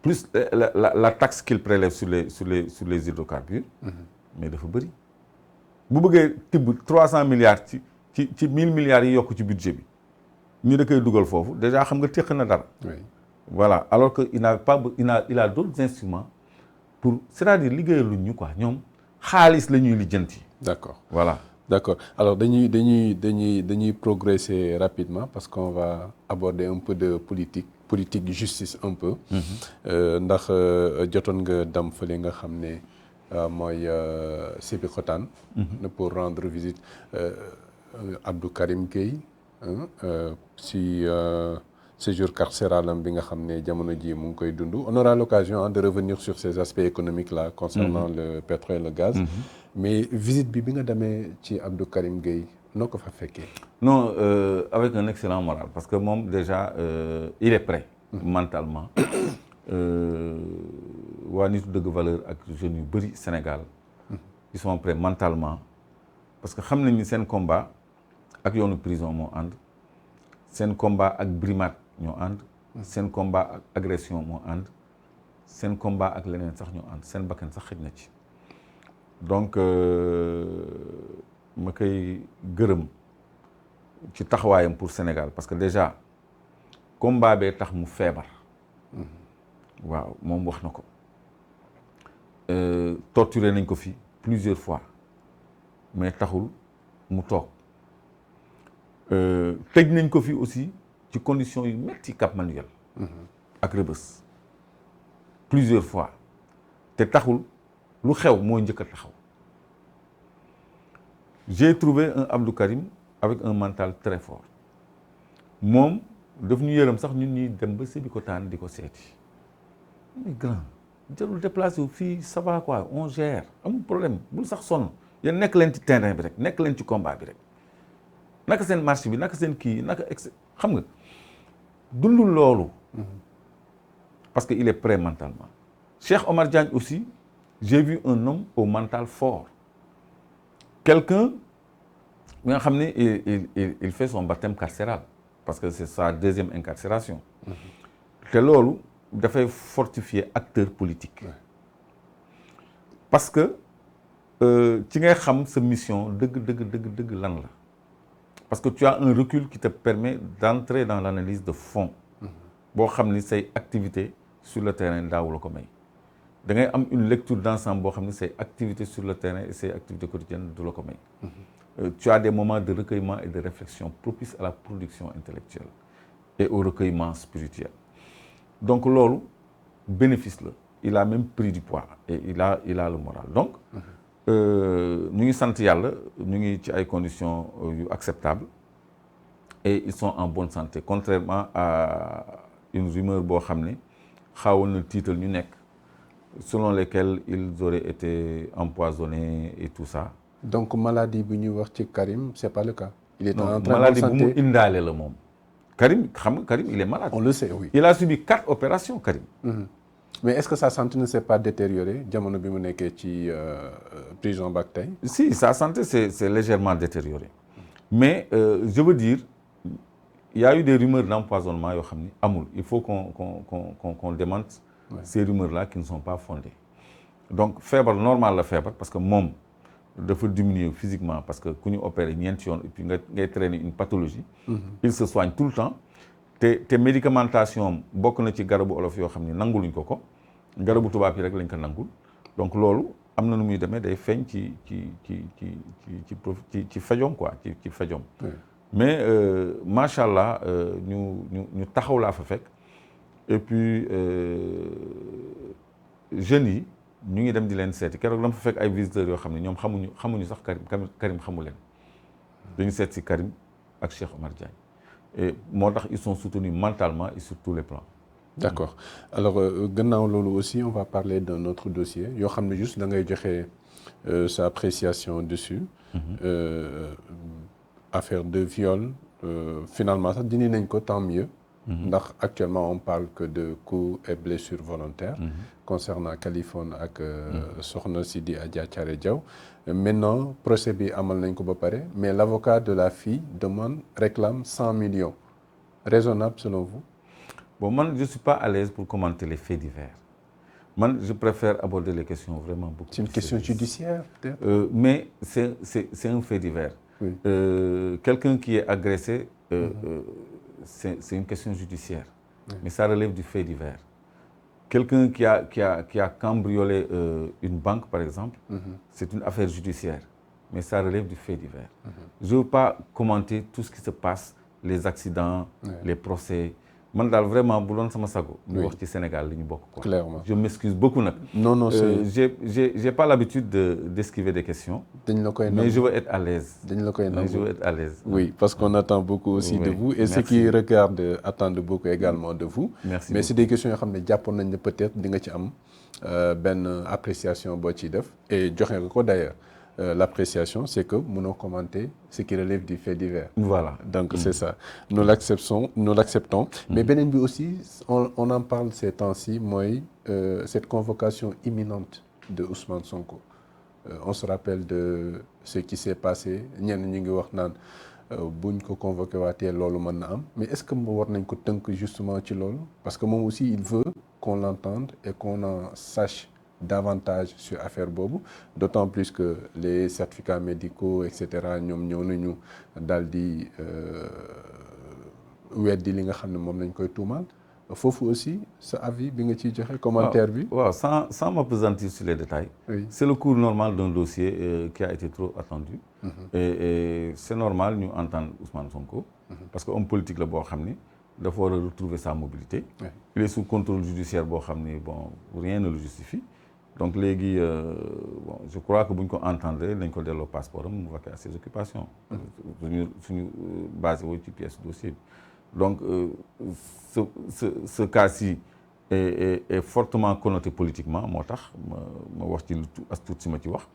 plus la taxe qu'il prélève sur les hydrocarbures mais dafa bëri bu bëggee tibb 300 milliards ci 1000 milliards yi yokk ci budget bi ñu da koy dugal foofu déjà xam nga téq na dara voilà alors que il a d'autres instruments pour c'est-à-dire liggéeyaluñ ñu quoi ñoom xaalis la ñuy lijjanti. D'accord. Voilà. D'accord. Alors dañuy progresser rapidement parce qu'on va aborder un peu de politique de justice un peu. ndax jotoon nga dem fële nga xam ne mooy Sébikotane. pour rendre visite Abdou Karim Gueye si séjour carcéral am bi nga xam ne jamono ji mu ngi koy dund. On aura l'occasion de revenir sur ces aspects économiques là concernant le pétrole et le gaz. Mais visite bi nga demee ci Abdou Karim Gueye noo ko fa fekkee. Non avec un excellent moral parce que moom déjà il est prêt mentalement. waa nitu dëgg valeur ak jeunes yu bëri Sénégal ils sont prêts mentalement parce que xam nañ ni seen combat ak yoonu prison moo ànd seen combat ak brimade ñoo ànd seen combat ak agression moo ànd seen combat ak leneen sax ñoo ànd seen bakkan sax xëj na ci donc ma koy gërëm ci taxawaayam pour Sénégal parce que déjà combat bee tax mu feebar waaw moom wax na ko torturé nañ ko fi plusieurs fois mais taxul mu toog tëj nañ ko fi aussi ci conditions yu metti Cap Manuel ak Rebeuss plusieurs fois te taxul lu xew moo njëkk a taxaw j'ai trouvé un Abdou Karim avec un mental très fort moom daf ñu yërëm sax ñun ñuy dem ba Sébikotane di ko seeti mais grand jarul déplacé wu fii ça va quoi on gère amul problème bul sax sonn yéen nekk leen ci terrain bi rek nekk leen ci combat bi rek naka seen marché bi naka seen kii naka xam nga dundul loolu parce que il est prêt mentalement Cheikh Omar Diagne aussi j'ai vu un homme au mental fort quelqu'un bi nga xam ne il fait son baptême carcéral parce que c'est sa deuxième incarcération te loolu dafay fortifier acteur politique parce que ci ngay xam sa mission dëgg lan la parce que tu as un recul qui te permet d'entrer dans l'analyse de fond boo xam ni say activité sur le terrain daaw la ko may da ngay am une lecture d'ensemble boo xam ni say activité sur le terrain et say activités quotidiennes du la ko may tu as des moments de recueillement et de réflexion propices à la production intellectuelle et au recueillement spirituel donc loolu bénéfice la il a même pris du poids et il a le moral donc ñu ngi sant yàlla ñu ngi ci ay conditions yu acceptables et ils sont en bonne santé contrairement à une rumeur boo xam ne xawoon na tiital ñu nekk selon lesquels ils auraient été empoisonnés et tout ça. Donc maladie bi ñuy wax ci Karim c'est pas le cas. Il est en très bonne santé. Maladie bu mu indaale la moom. Karim xam nga Karim il est malade. On le sait, oui. Il a subi 4 opérations Karim. Mais est-ce que sa santé ne s'est pas détériorée jamono bi mu nekkee ci prison ba tey? Si sa santé c'est légèrement détériorée mais je veux dire il y a eu des rumeurs d'empoisonnement yoo xam ni amul il faut qu'on démente ces rumeurs-là qui ne sont pas fondées donc feebar normal la feebar parce que moom dafa diminuer physiquement parce que ku ñu opéré ñeenti yoon et puis ngay traîner une pathologie il se soigne tout le temps te médicamentation bokk na ci garabu olof yoo xam ni nanguluñ ko garabu tubaab yi rek lañ ko nangul donc loolu am na nu muy demee day feeñ ci fejom quoi ci fejom mais macha allah ñu taxaw laa fa fekk et puis jeunes yi ñu ngi dem di leen seeti keroog dama fa fekk ay visiteurs yoo xam ne ñoom xamuñu sax Karim xamu leen dañu seet si Karim ak Cheikh Omar Diagne et moo tax ils sont soutenus mentalement et sur tous les plans. D'accord alors gannaaw loolu aussi on va parler d'un autre dossier yoo xam ne juste da ngay joxe sa appréciation dessus. Affaire de viol finalement sax dindi nañ ko tant mieux ndax actuellement on parle que de coups et blessures volontaires concernant Kaliphone ak soxna si di Adja Thiaré Diaw. Maintenant procès bi amal nañ ko ba pare mais l'avocat de la fille réclame 100 millions. Raisonnable selon vous? Bon, moi je suis pas à l'aise pour commenter les faits divers. Moi je préfère aborder les questions vraiment beaucoup. C'est une question judiciaire peut-être? Mais c'est un fait divers. Oui. Quelqu'un qui est agressé, c'est une question judiciaire. Mais ça relève du fait divers. Quelqu'un qui a cambriolé une banque, par exemple, c'est une affaire judiciaire. Mais ça relève du fait divers. Je ne veux pas commenter tout ce qui se passe, les accidents, les procès. Man daal vraiment bu doon sama sago. ñu wax ci Sénégal li ñu bokk quoi. Clairement. Je m'excuse beaucoup nag. Non, j'ai pas l'habitude d'esquiver des questions. Mais je veux être à l'aise. Je veux être à l'aise. Oui, parce qu'on attend beaucoup aussi de vous. Et ceux qui regardent attendent beaucoup également de vous. Merci mais beaucoup. c'est des questions yoo xam ne jàppoon nañ ne peut-être di nga ci am benn appréciation boo ciy def. Et joxe nga ko d'ailleurs. L'appréciation, c'est que mënoo commenter ce qui relève du fait divers. Voilà. Donc c'est ça. Nous l'acceptons. Mais beneen bi aussi, on en parle ces temps-ci, mooy cette convocation imminente de Ousmane Sonko. On se rappelle de ce qui s'est passé. Ñenn ñi ngi wax naan buñ ko convoqué waatee loolu mën na am. Mais est-ce que war nañ ko tënk justement ci loolu? Parce que moom aussi, il veut qu'on l'entende et qu'on en sache davantage sur affaire boobu, d'autant plus que les certificats médicaux et cetera ñoom ñëw nañu daal di weddi li nga xam ne moom lañ koy tuumaal. Foofu aussi sa avis bi nga ciy joxe commentaire bi. waaw sans m'appesantir sur les détails. Oui. C'est le cours normal d'un dossier qui a été trop attendu. Et c'est normal ñu entendre Ousmane Sonko. Parce que homme politique la boo xam ni dafa war a retrouver sa mobilité. Oui. Il est sous contrôle judiciaire boo xam ni bon rien ne le justifie. Donc léegi bon je crois que bu ñu ko entendre nañ ko delloo passeport am mu vaquer à ses occupations. suñu basé woo ci pièce dossier bi. Donc ce cas-ci est fortement connoté politiquement moo tax ma wax ci lu as tuut si ma ci wax.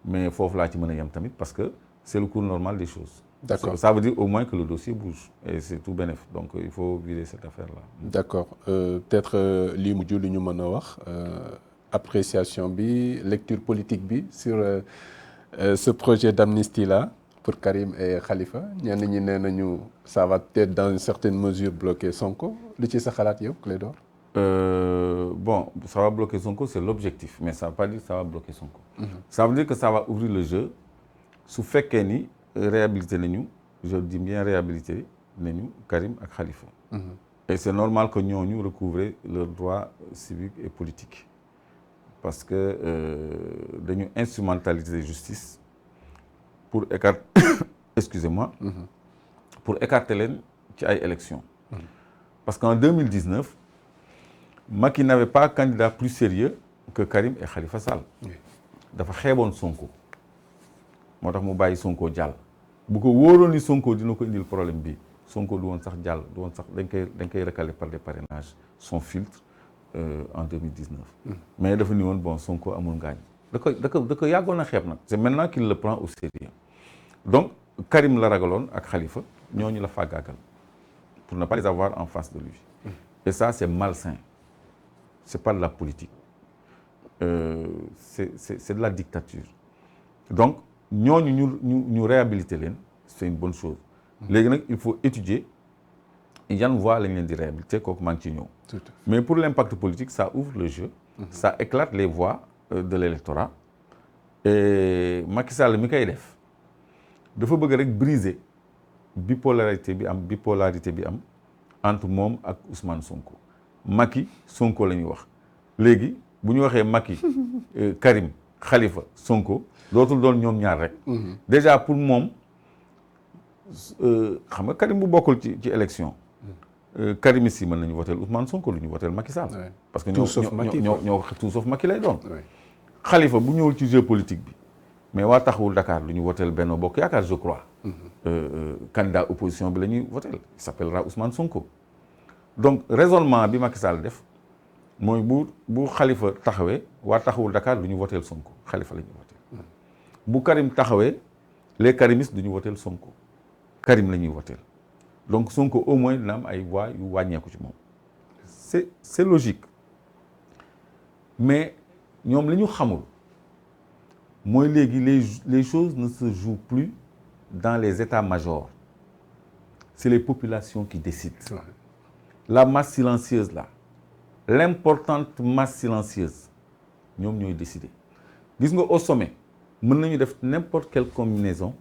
Mais foofu laa ci mën a yem tamit parce que c'est le cours normal des choses. D'accord. Ça veut dire au moins que le dossier bouge et c'est tout bénef. Donc il faut vider cette affaire-là. D'accord. Peut-être lii mujj li ñu mën a wax. Appréciation bi, lecture politique bi sur ce projet d'amnistie-là pour Karim et Khalifa. Ñenn ñi nee nañu ça va peut-être dans une certaine mesure bloquer Sonko. Li ci sa xalaat yow, Clédor? Bon, ça va bloquer Sonko, c'est l'objectif, mais ça ne veut pas dire que ça va bloquer Sonko. Ça veut dire que ça va ouvrir le jeu su fekkee ni réhabilité nañu, je dis bien réhabilité nañu Karim ak Khalifa. Et c'est normal que ñooñu recouvrer leurs droits civiques et politiques. Parce que dañu instrumentaliser justice pour écarter excusez-moi pour écarter leen ci ay élections. Parce qu'en 2019 Macky n'avait pas candidat plus sérieux que Karim et Khalifa Sall. Dafa xeeboon Sonko moo tax mu bàyyi Sonko jàll. Bu ko wóoroon ni Sonko dina ko indil problème bi Sonko du woon sax jàll du woon sax dañ koy recaler par des parrainages son filtre. En 2019. Mais dafa ni woon bon Sonko amul ngaañ da ko yàggoon a xeeb nag. C'est maintenant qu'il le prend au sérieux. Donc Karim la ragaloon ak Khalifa ñooñu la faagaagal pour ne pas les avoir en face de lui. Et ça c'est malsain. C'est pas de la politique. C'est de la dictature. Donc ñooñu ñu réhabiliter leen c'est une bonne chose. Léegi nag il faut étudier yan voie lañ leen di réhabiliter kooku maa ngi ci ñëw. Mais pour l'impact politique, ça ouvre le jeu, ça éclate les voies de l'électorat. Et Macky Sall mi koy def dafa bëgg rek briser bipolarité bi am entre moom ak Ousmane Sonko. Macky Sonko la ñuy wax léegi bu ñu waxee Macky Karim Khalifa Sonko dootul doon ñoom ñaar rek. Déjà pour moom xam nga Karim bu bokkul ci élection. Karim si mën nañu voter Ousmane Sonko lu ñu voter Macky Sall. Parce que ñoo tout sauf Macky lay doon. Khalifa bu ñëwul ci jeu politique bi mais waa taxawul Dakar lu ñu voter Benno Bokk Yaakaar je crois. Candidat opposition bi la ñuy voter il s'appellera Ousmane Sonko. Donc raisonnement bi Macky Sall def mooy bu Khalifa taxawee waa taxawul Dakar lu ñu voter Sonko Khalifa la ñuy voter. Bu Karim taxawee les karimistes du ñu voter Sonko Karim la ñuy voter. donc Sonko au moins dina am ay voix yu wàññeeku ci moom c'est logique mais ñoom li ñu xamul mooy léegi les choses ne se jouent plus dans les états-majors c'est les populations qui décident la masse silencieuse là l'importante masse silencieuse ñoom ñooy décider gis nga au sommet mën nañu def n'importe quelle combinaison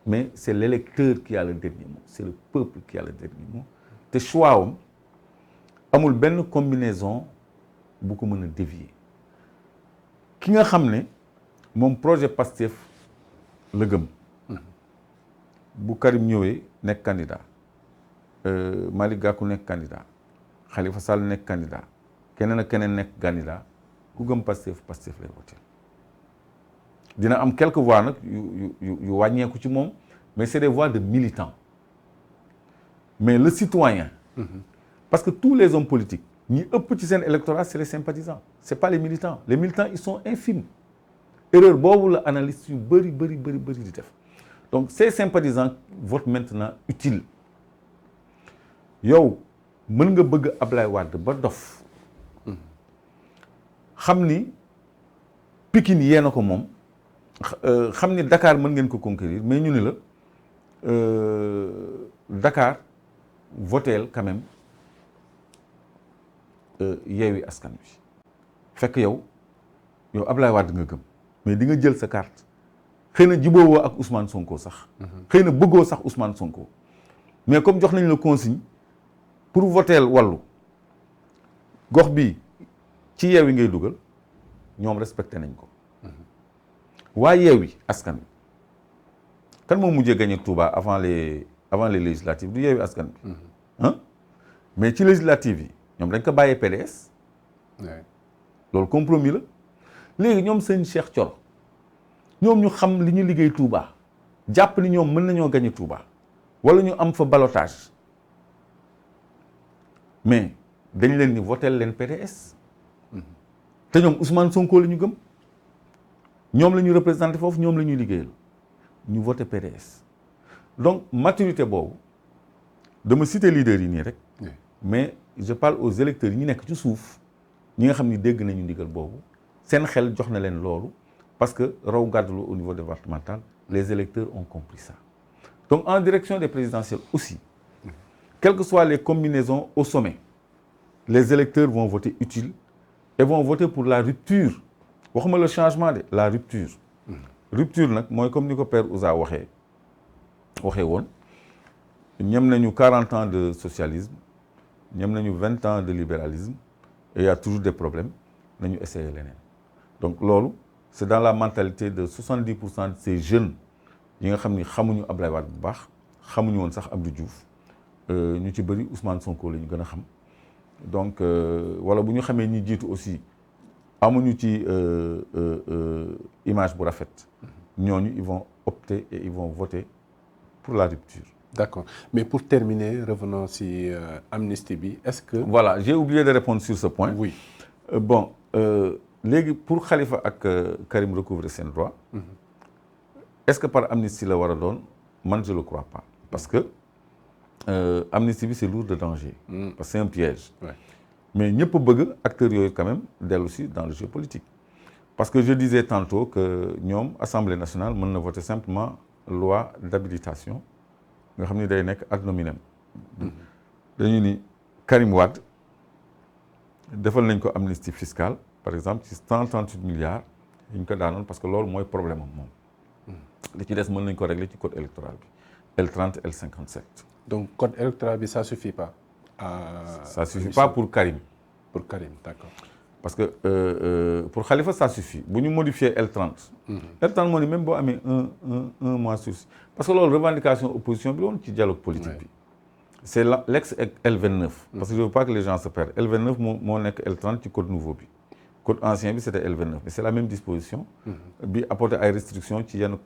mais c'est l'électeur qui a le dernier mot c'est le peuple qui a le dernier mot te choix am amul benn combinaison bu ko mën a dévier ki nga xam ne moom projet Pastef la gëm bu Karim ñëwee nekk candidat Malick Gakou nekk candidat Khalifa Sall nekk candidat keneen ak keneen nekk candidat ku gëm Pastef lay voté dina am quelques voix nag yu wàññeeku ci moom mais c'est des voix de militants mais le citoyen parce que tous les hommes politiques ñi ëpp ci seen électorat c'est les sympathisants c'est pas les militants ils sont infimes erreur boobu la analyste yu bëri di def donc ces sympathisants votent maintenant utile yow mën nga bëgg Ablaye Wade ba dof xam ni Pikine yéena ko moom xam ni Dakar mën ngeen ko conquérir mais ñu ni la Dakar voteel quand même Yewwi Askan Wi fekk yow Ablaye Wade nga gëm mais di nga jël sa carte xëy na jiboowoo ak Ousmane Sonko sax xëy na bëggoo sax Ousmane Sonko mais comme jox nañ la consigne pour voteel Wallu gox bi ci Yewwi ngay dugal ñoom respecté nañ ko waa Yewwi Askan Wi kan moo mujjee gagné Touba avant les législatives du Yewwi Askan Wi mais ci législatives yi ñoom dañ ko bàyyee PDS loolu compromis la léegi ñoom seen Cheikh Thioro ñoom ñu xam li ñu liggéey Touba jàpp ni ñoom mën nañoo gagné Touba wala ñu am fa ballottage mais dañ leen ni votel leen PDS te ñoom Ousmane Sonko la ñu gëm ñoom la ñu représenté foofu ñoom la ñuy liggéeyal ñu voté PDS donc maturité boobu dama citer leader yi nii rek mais je parle aux électeurs yi ñu nekk ci suuf ñi nga xam ni dégg nañu ndigal boobu seen xel jox na leen loolu parce que raw gàddu la au niveau départemental les électeurs ont compris ça donc en direction des présidentielles aussi quelles que soient les combinaisons au sommet les électeurs vont voter utile et vont voter pour la rupture waxuma le changement de la rupture rupture nag mooy comme ni ko Père Ouza waxee woon ñem nañu 40 ans de socialisme ñem nañu 20 ans de libéralisme et il y a toujours des problèmes nañu essayer leneen donc loolu c'est dans la mentalité de 70% de ces jeunes yi nga xam ni xamuñu Ablaye Wade bu baax xamuñu woon sax Abdou Diouf ñu ci bëri Ousmane Sonko la ñu gën a xam donc wala bu ñu xamee ñi jiitu aussi amuñu ci image bu rafet ñooñu ils vont opter et ils vont voter pour la rupture. D'accord mais pour terminer revenons si amnistie bi est-ce que. Voilà j'ai oublié de répondre sur ce point. Oui bon léegi pour Khalifa ak Karim recouvrer seen droit. Est-ce que par amnistie la war a doon man je le crois pas parce que amnistie bi c'est lourd de danger. Parce que c'est un piège. Ouais. Mais ñëpp bëgg acteurs yooyu quand même dellu si dans le jeu politique parce que je disais tantôt que ñoom Assemblée nationale mën na voter simplement loi d'habilitation nga xam ni day nekk ad nominem dañu ni Karim Wade defal nañ ko amnistie fiscale par exemple ci 138 milliards yi ñu ko daanoon parce que loolu mooy problème am moom li ci des mën nañ ko régler ci code électoral bi L30 L57. Donc code électoral bi ça suffit pas. Ça suffit pas pour Karim. Pour Karim, d'accord. Parce que pour Khalifa ça suffit bu ñu modifier L30. L30 moo ni même boo amee un mois sur parce que loolu revendication opposition bi woon ci dialogue politique bi. C'est l'ex L29. Parce que je veux pas que les gens se perdent L29 moo nekk L30 ci code nouveau bi. Code ancien bi c'était L29 mais c'est la même disposition. bi apporter ay restrictions ci yenn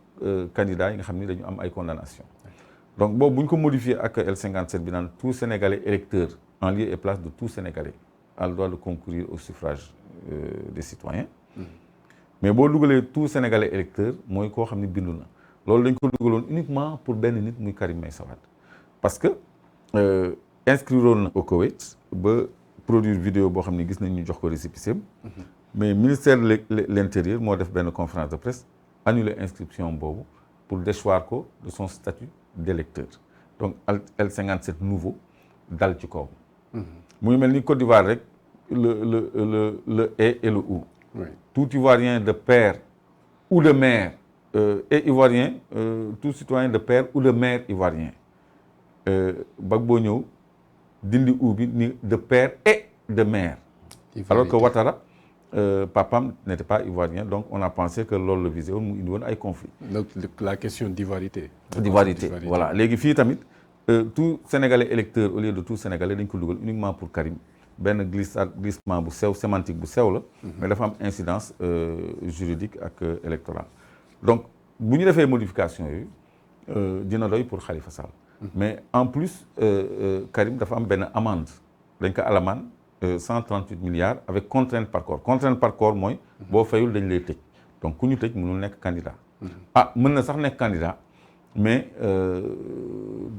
candidats yi nga xam ni dañu am ay condamnations. Donc boobu bu ñu ko modifier ak L57 bi naan tout Sénégalais électeur en lieu et place de tout Sénégalais a le droit de concourir au suffrage des citoyens. Mais boo dugalee tout Sénégalais électeur mooy koo xam ne bindu na loolu dañ ko dugaloon uniquement pour benn nit muy Karim Meïssa Wade parce que inscrire na au Koweït ba produire vidéo boo xam ne gis nañ ñu jox ko récépissé mais ministère de l'intérieur moo def benn conférence de presse annuler inscription boobu pour déchoir ko de son statut d'électeur donc L57 nouveau dal ci kaw. muy mel ni Côte d'Ivoire rek le et le ou. Oui. Tout Ivoirien de père ou de mère est ivoirien, tout citoyen de père ou de mère ivoirien. Gbagbo ñëw dindi ou bi ni de père et de mère. Alors que Ouattara papam n'était pas ivoirien, donc on a pensé que loolu la visé woon mu indi woon ay conflits. Donc la question d'ivoirité. D'ivoirité, voilà. Léegi fii tamit tout Sénégalais électeur au lieu de tout Sénégalais dañ ko dugal uniquement pour Karim. benn glissement bu sew sémantique bu sew la. mais dafa am incidence juridique ak électorale. donc bu ñu defee modification yooyu dina doy pour Khalifa Sall. mais en plus Karim dafa am benn amende dañ ko alamaan 138 milliards avec contrainte par corps contrainte par corps mooy boo fayul dañ lay tëj donc ku ñu tëj mënul nekk candidat. mën na sax nekk candidat mais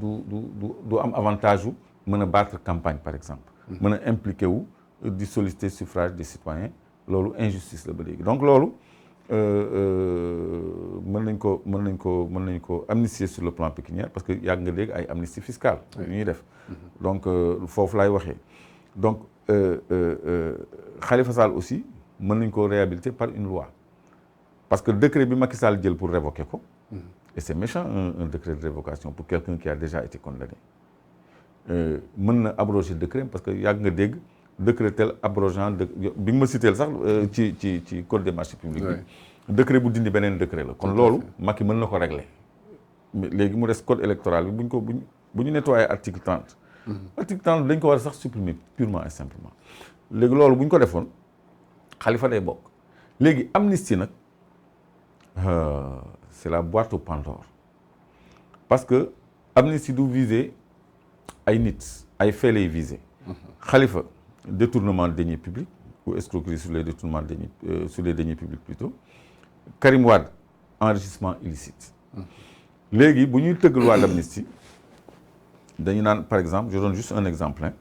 du am avantage wu mën a battre campagne par exemple. mën a impliqué wu di solliciter suffrage des citoyens loolu injustice la ba léegi donc loolu mën nañ ko amnistier sur le plan pécuniaire parce que yàgg nga dégg ay amnistie fiscale yu ñuy def donc foofu laay waxee donc Khalifa Sall aussi mën nañ ko réhabiliter par une loi parce que décret bi Macky Sall jël pour révoquer ko et c'est méchant un décret de révocation pour quelqu'un qui a déjà été condamné mën na abroger décret parce que yàgg nga dégg décret tel abrogeant bi nga ma citeel sax ci code des marchés publics bi décret bu dindi beneen décret la kon loolu Macky mën na ko régler léegi mu des code électoral bi bu ñu nettoyer article 30 article 30 dañ ko war a sax supprimer purement et simplement léegi loolu bu ñu ko defoon Khalifa day bokk léegi amnistie nag c'est la boîte aux Pandore parce que amnistie du viser ay nit ay faits lay visé Khalifa détournement de deniers publics ou escroquerie sur les détournements de deniers sur les deniers publics plutôt Karim Wade enrichissement illicite léegi bu ñuy tëgg loi d'amnistie dañu naan par exemple je donne juste un exemple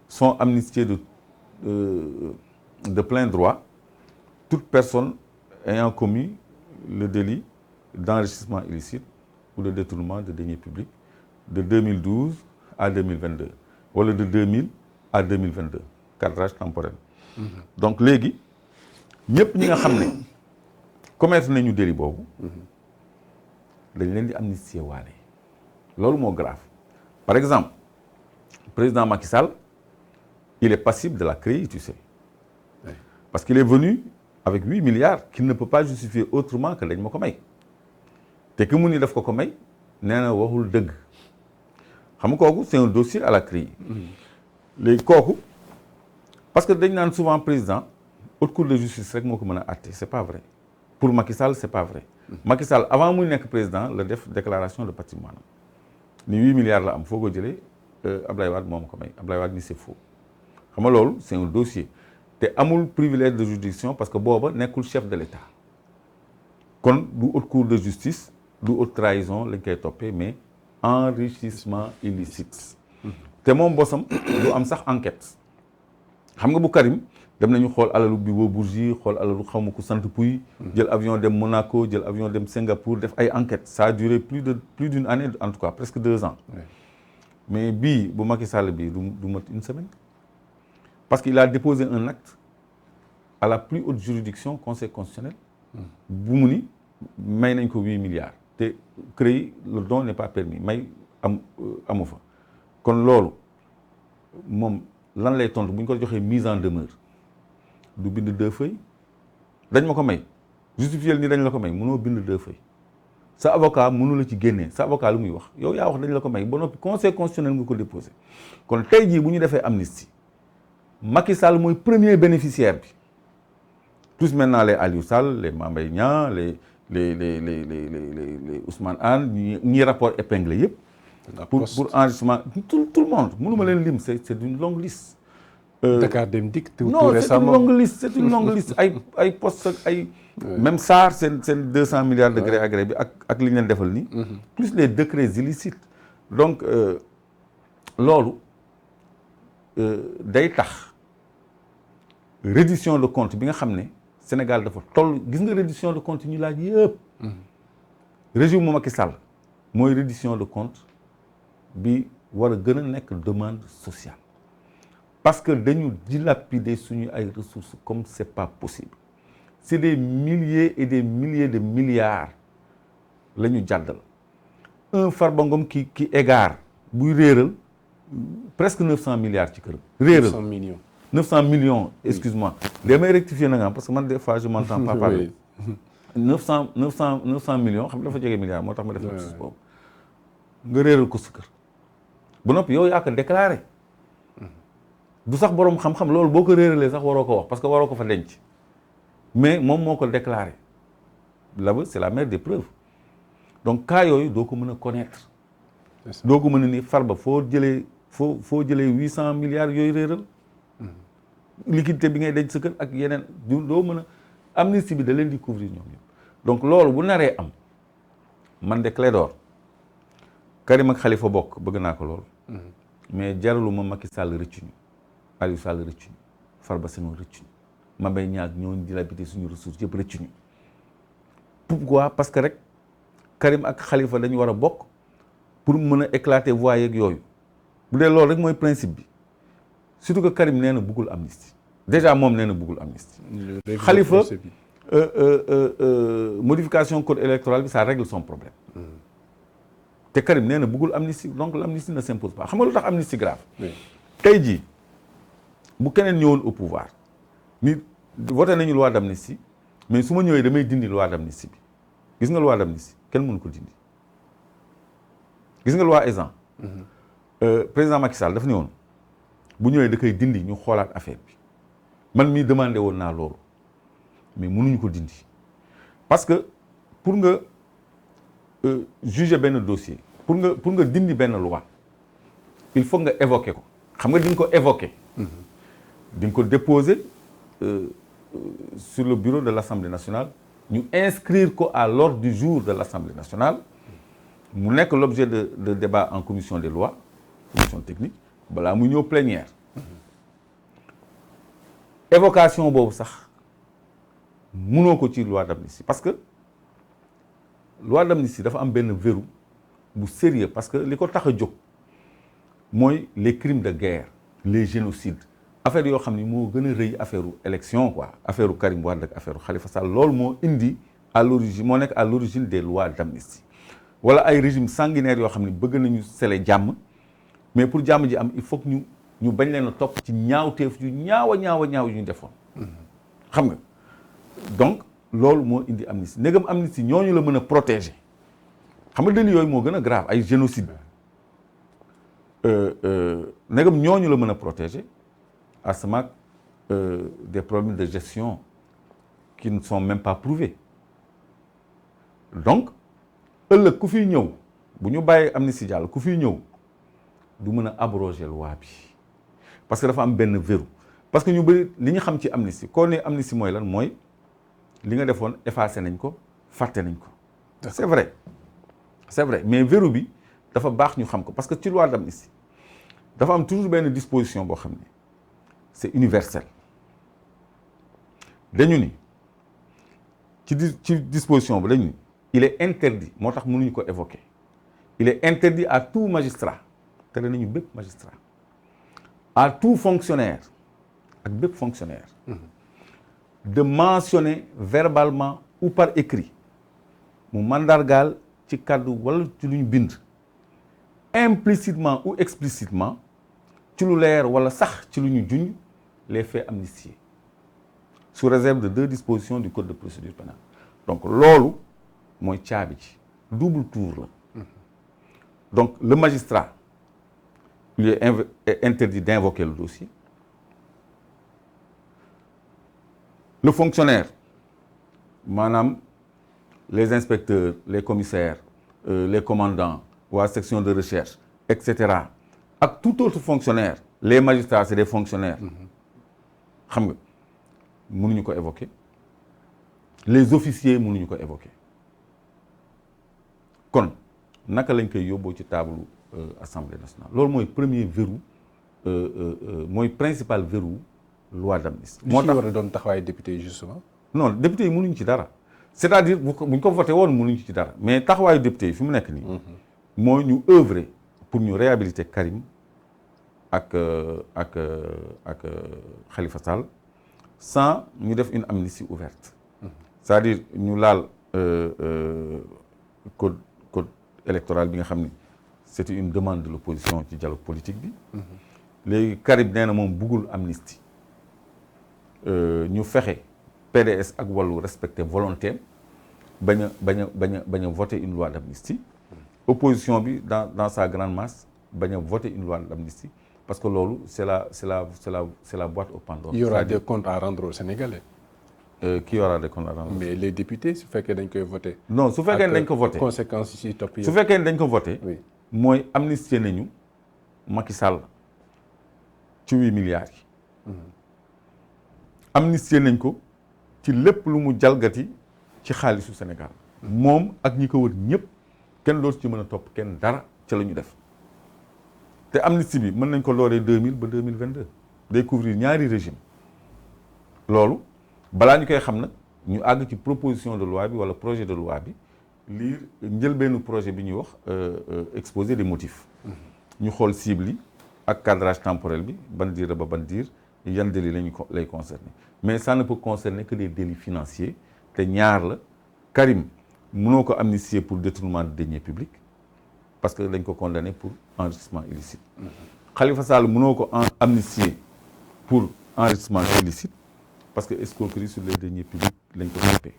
sont amnistiés de plein droit toute personne ayant commis le délit d'enrichissement illicite ou de détournement de deniers publics de 2012 à 2022 wala de 2000 à 2022 cadrage temporel. donc léegi ñëpp ñi nga xam ne commettre nañu délit boobu dañ leen di amnistier waale loolu moo grave par exemple président Macky Sall il est passible de la CREI tu sais parce qu'il est venu avec 8 milliards qu'il ne peut pas justifier autrement que dañ ma ko may te que mu ni daf ko may nee na waxul dëgg. xam nga kooku c'est un dossier à la CREI léegi kooku parce que dañ naan souvent président haute cour de justice rek moo ko mën a àtte c'est pas vrai pour Macky Sall c'est pas vrai Macky Sall avant muy nekk président la def déclaration de patrimoine ni 8 milliards la am foo ko jëlee Ablaye Wade moo ma ko may Ablaye Wade ni c'est faux xam nga loolu c'est un dossier te amul privilège de juridiction parce que booba nekkul chef de l'État kon du haute cour de justice du haute trahison lañ koy toppee mais enrichissement illicite te moom bosam du am sax enquête xam nga bu Karim dem nañu xool alalu Bibo Bourgi xool alalu xawma ku sant Pouy jël avion dem Monaco jël avion dem Singapour def ay enquêtes ça a duré plus d'une année en tout cas presque 2 ans mais bii bu Macky Sall bii du mat une semaine parce qu'il a déposé un acte à la plus haute juridiction conseil constitutionnel bu mu ni may nañ ko 8 milliards te CREI le don n'est pas permis may amu fa kon loolu moom lan lay tontu bu ñu ko joxee mise en demeure du bind 2 feuilles dañ ma ko may justifier ni dañ la ko may mënoo bind 2 feuilles sa avocat mënu la ci génnee sa avocat lu muy wax yow yaa wax dañ la ko may ba noppi conseil constitutionnel nga ko déposé kon tey jii bu ñu defee amnistie Macky Sall mooy premier bénéficiaire bi plus maintenant les Aliou Sall les Mame Mbaye Niang les Ousmane Anne ñi rapport épinglé yëpp pour enrichissement tout le monde mënuma leen lim c'est une longue liste Dakar Dem Dikk non c'est une longue liste ay poste ay même SAR seen 200 milliards de gré à gré bi ak li ñu leen defal nii plus les décrets illicites donc loolu day tax reddition de compte bi nga xam ne Sénégal dafa toll gis nga reddition de compte ñu laaj yëpp. régime Macky Sall mooy reddition de compte bi war a gën a nekk demande sociale parce que dañu dilapider suñu ay ressources comme c'est pas possible c'est des milliers et des milliers de milliards la ñu jàddal un Farba Ngom qui égare buy réeral presque 900 milliards ci këram. réeral 900 millions. 900 millions excuse-moi. damay rectifier na nga parce que man des fois je m'entends pas parler. 900 millions xam nga dafa jege milliards moo tax ma def lapsus boobu nga réeral ko sa kër ba noppi yow yaa ko déclaré du sax boroom xam-xam loolu boo ko réeralee sax waroo ko wax parce que waroo ko fa denc mais moom moo ko déclaré là-bas c'est la mère des preuves donc cas yooyu doo ko mën a connaître doo ko mën a ni Farba foo jëlee 800 milliards yooyu réeral liquidité bi ngay denc sa kër ak yeneen doo mën a amnistie bi da leen di couvrir ñoom ñëpp donc loolu bu naree am man de Clédor Karim ak Khalifa bokk bëgg naa ko lool mais jaraluma Macky Sall rëccuñu Aliou Sall rëccuñu Farba Senghor rëccuñu Mame Mbaye Niang ñooñu dilapidé suñu ressources yëpp rëccuñu pourquoi parce que rek Karim ak Khalifa dañu war a bokk pour mën a éclater voies yeeg yooyu bu dee loolu rek mooy principe bi surtout que Karim nee na bëggul amnistie déjà moom nee na bëggul amnistie Khalifa modification code électoral bi ça règle son problème te Karim nee na bëggul amnistie donc l'amnistie ne s'impose pas xam nga lu tax amnistie grave tey jii bu keneen ñëwoon au pouvoir ni voté nañu loi d'amnistie mais su ma ñëwee damay dindi loi d'amnistie bi gis nga loi d'amnistie kenn mënu ko dindi gis nga loi Ezzan président Macky Sall dafa ne woon bu ñëwee da koy dindi ñu xoolaat affaire bi man mii demandé woon naa loolu mais mënuñu ko dindi parce que pour nga juger benn dossier pour nga dindi benn loi il faut nga évoquer ko xam nga di nga ko évoquer di nga ko déposer sur le bureau de l'Assemblée nationale ñu inscrire ko à l'ordre du jour de l'Assemblée nationale mu nekk l'objet de débat en commission des lois commission technique balaa mu ñëw plénière évocation boobu sax mënoo ko ci loi d'amnistie parce que loi d'amnistie dafa am benn verrou bu sérieux parce que li ko tax a jóg mooy les crimes de guerre les génocides affaire yoo xam ni moo gën a rëy affaire élection quoi affaire Karim Wade ak affaire Khalifa Sall loolu moo indi à l'origine moo nekk à l'origine des lois d'amnistie wala ay régime sanguinaire yoo xam ne bëgg nañu sele jàmm mais pour jàmm ji am il faut que ñu bañ leen a topp ci ñaawteef yu ñaaw yu ñu defoon xam nga donc loolu moo indi amnistie ndegam amnistie ñooñu la mën a protéger xam nga délit yooyu moo gën a grave ay génocide ndegam ñooñu la mën a protéger à ce moment des problèmes de gestion qui ne sont même pas prouvés donc ëllëg ku fiy ñëw bu ñu bàyyee amnistie jàll ku fiy ñëw du mën a abroger loi bi parce que dafa am benn verrou parce que ñu bëri li ñu xam ci amnistie koo ne amnistie mooy lan mooy li nga defoon effacé nañ ko fàtte nañ ko c'est vrai mais verrou bi dafa baax ñu xam ko parce que ci loi d'amnistie dafa am toujours benn disposition boo xam ne c'est universel dañu ni ci disposition bi dañu ni il est interdit moo tax mënuñu ko évoquer il est interdit à tout magistrat tere nañu bépp magistrat à tout fonctionnaire ak bépp fonctionnaire de mentionner verbalement ou par écrit mu mandargaal ci kàddu wala ci lu ñu bind implicitement ou explicitement ci lu leer wala sax ci lu ñu junj les faits amnistiés sous réserve de 2 dispositions du code de procédure pénale donc loolu mooy caabi ci double tour la donc le magistrat lui est interdit d'invoquer le dossier le fonctionnaire maanaam les inspecteurs les commissaires les commandants waa section de recherche etc. ak tout autre fonctionnaire les magistrats c'est des fonctionnaires xam nga mënuñu ko évoquer les officiers mënuñu ko évoquer kon naka lañ koy yóbboo ci table Assemblée nationale loolu mooy premier verrou mooy principal verrou loi d'amnistie. moo tax war a doon taxawaayu député yi justement. non député yi mënuñ ci dara c'est-à-dire bu ñu ko voté woon mënuñ ci dara mais taxawaayu député yi fi mu nekk nii. mooy ñu œuvrer pour ñu réhabiliter Karim ak Khalifa Sall sans ñu def une amnistie ouverte. c'est-à-dire ñu laal code électoral bi nga xam ni c'était une demande de l'opposition ci dialogue politique bi. léegi Karim nee na moom buggul amnistie ñu fexe PDS ak Wallu respecter volonté bañ a voter une loi d'amnistie. opposition bi dans sa grande masse bañ a voter une loi d'amnistie parce que loolu c'est la boîte au Pandore. Il y aura des comptes à rendre aux Sénégalais. Qui aura des comptes à rendre. Mais les députés su fekkee dañ koy voter. non su fekkee dañ ko voter conséquences yi ci topp su fekkee dañ ko voter. oui mooy amnistier nañu Macky Sall ci 8 milliards yi. amnistier nañ ko ci lépp lu mu jalgati ci xaalisu Sénégal. moom ak ñi ko wër ñëpp kenn dootu ci mën a topp kenn dara ca la ñu def te amnistie bi mën nañ ko looree 2000 ba 2022 day couvrir ñaari régime loolu balaa ñu koy xam nag ñu àgg ci proposition de loi bi wala projet de loi bi lire njëlbeenu projet bi ñuy wax exposé des motifs. ñu xool cible yi ak cadrage temporel bi ban diir ba ban diir yan délits lay concerner mais ça ne peut concerner que des délits financiers te ñaar la Karim mënoo ko amnistier pour détournement de deniers publics parce que dañ ko condamné pour enrichissement illicite. Khalifa Sall mënoo ko amnistier pour enrichissement illicite parce que escroquerie sur les deniers publics lañ ko toppee.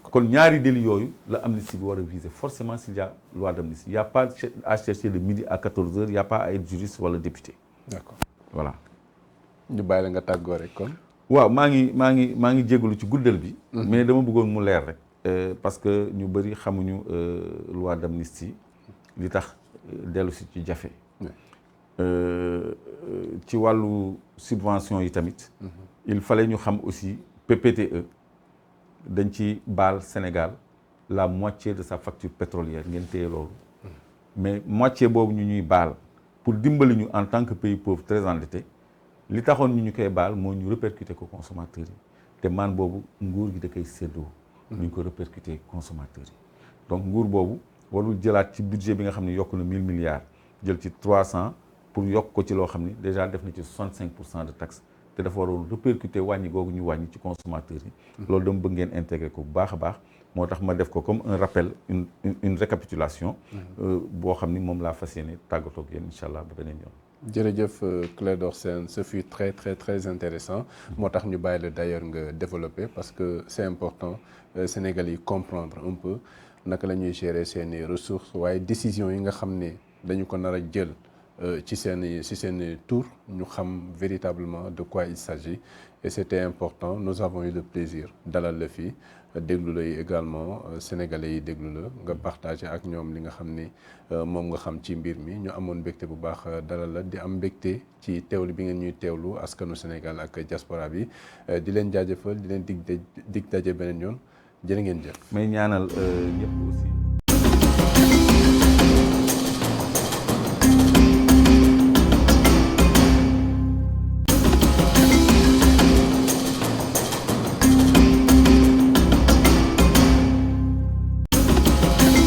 kon ñaari délits yooyu la amnistie bi war a viser forcément s'il y a loi d'amnistie. Il y a pas à chercher de midi à 14h, il y a pas à être juriste wala député. D'accord. Voilà. ñu bàyyi la nga tàggoo rek kon. waaw maa ngi jégalu ci guddal bi. mais dama bëggoon mu leer rek. parce que ñu bëri xamuñu loi d'amnistie li tax dellu si ci jafe. ci wàllu subvention yi tamit. il fallait ñu xam aussi PPTE dañ ci baal Sénégal la moitié de sa facture pétrolière ngeen téye loolu. mais moitié boobu ñu ñuy baal pour dimbali ñu en tant que pays pauvre très endetté li taxoon ñu koy baal moo ñu répercuter ko consommateurs yi te man boobu nguur gi da koy séddoo. ñu ko répercuter consommateurs yi donc nguur boobu warul jëlaat ci budget bi nga xam ne yokk na 1000 milliards jël ci 300 pour yokk ko ci loo xam ni déjà def na ci 65% de taxe te dafa waroon répercuter wàññi googu ñu wàññi ci consommateurs yi. loolu dama bëgg ngeen intégrer ko bu baax a baax moo tax ma def ko comme un rappel une récapitulation. boo xam ni moom laa fas yéene tàggatoo ak yéen incha allah ba beneen yoon. jërëjëf Clédor Sène ce fut très très très intéressant moo tax ñu bàyyi la d'ailleurs nga développer parce que c'est important Sénégal yi comprendre un peu naka la ñuy gérer seeni ressources waaye décision yi nga xam ne dañu ko nar a jël ci seeni tour ñu xam véritablement de quoi il s'agit et c'était important nous avons eu le plaisir dalal la fii déglu la yi également sénégalais yi déglu la nga partager ak ñoom li nga xam ni moom nga xam ci mbir mi ñu amoon mbégte bu baax dalal la di am mbégte ci teewlu bi ngeen ñuy teewlu askanu Sénégal ak diaspora bi di leen jaajëfal di leen dig daje beneen yoon jërë ngeen jëf. may ñaanal ñëpp aussi.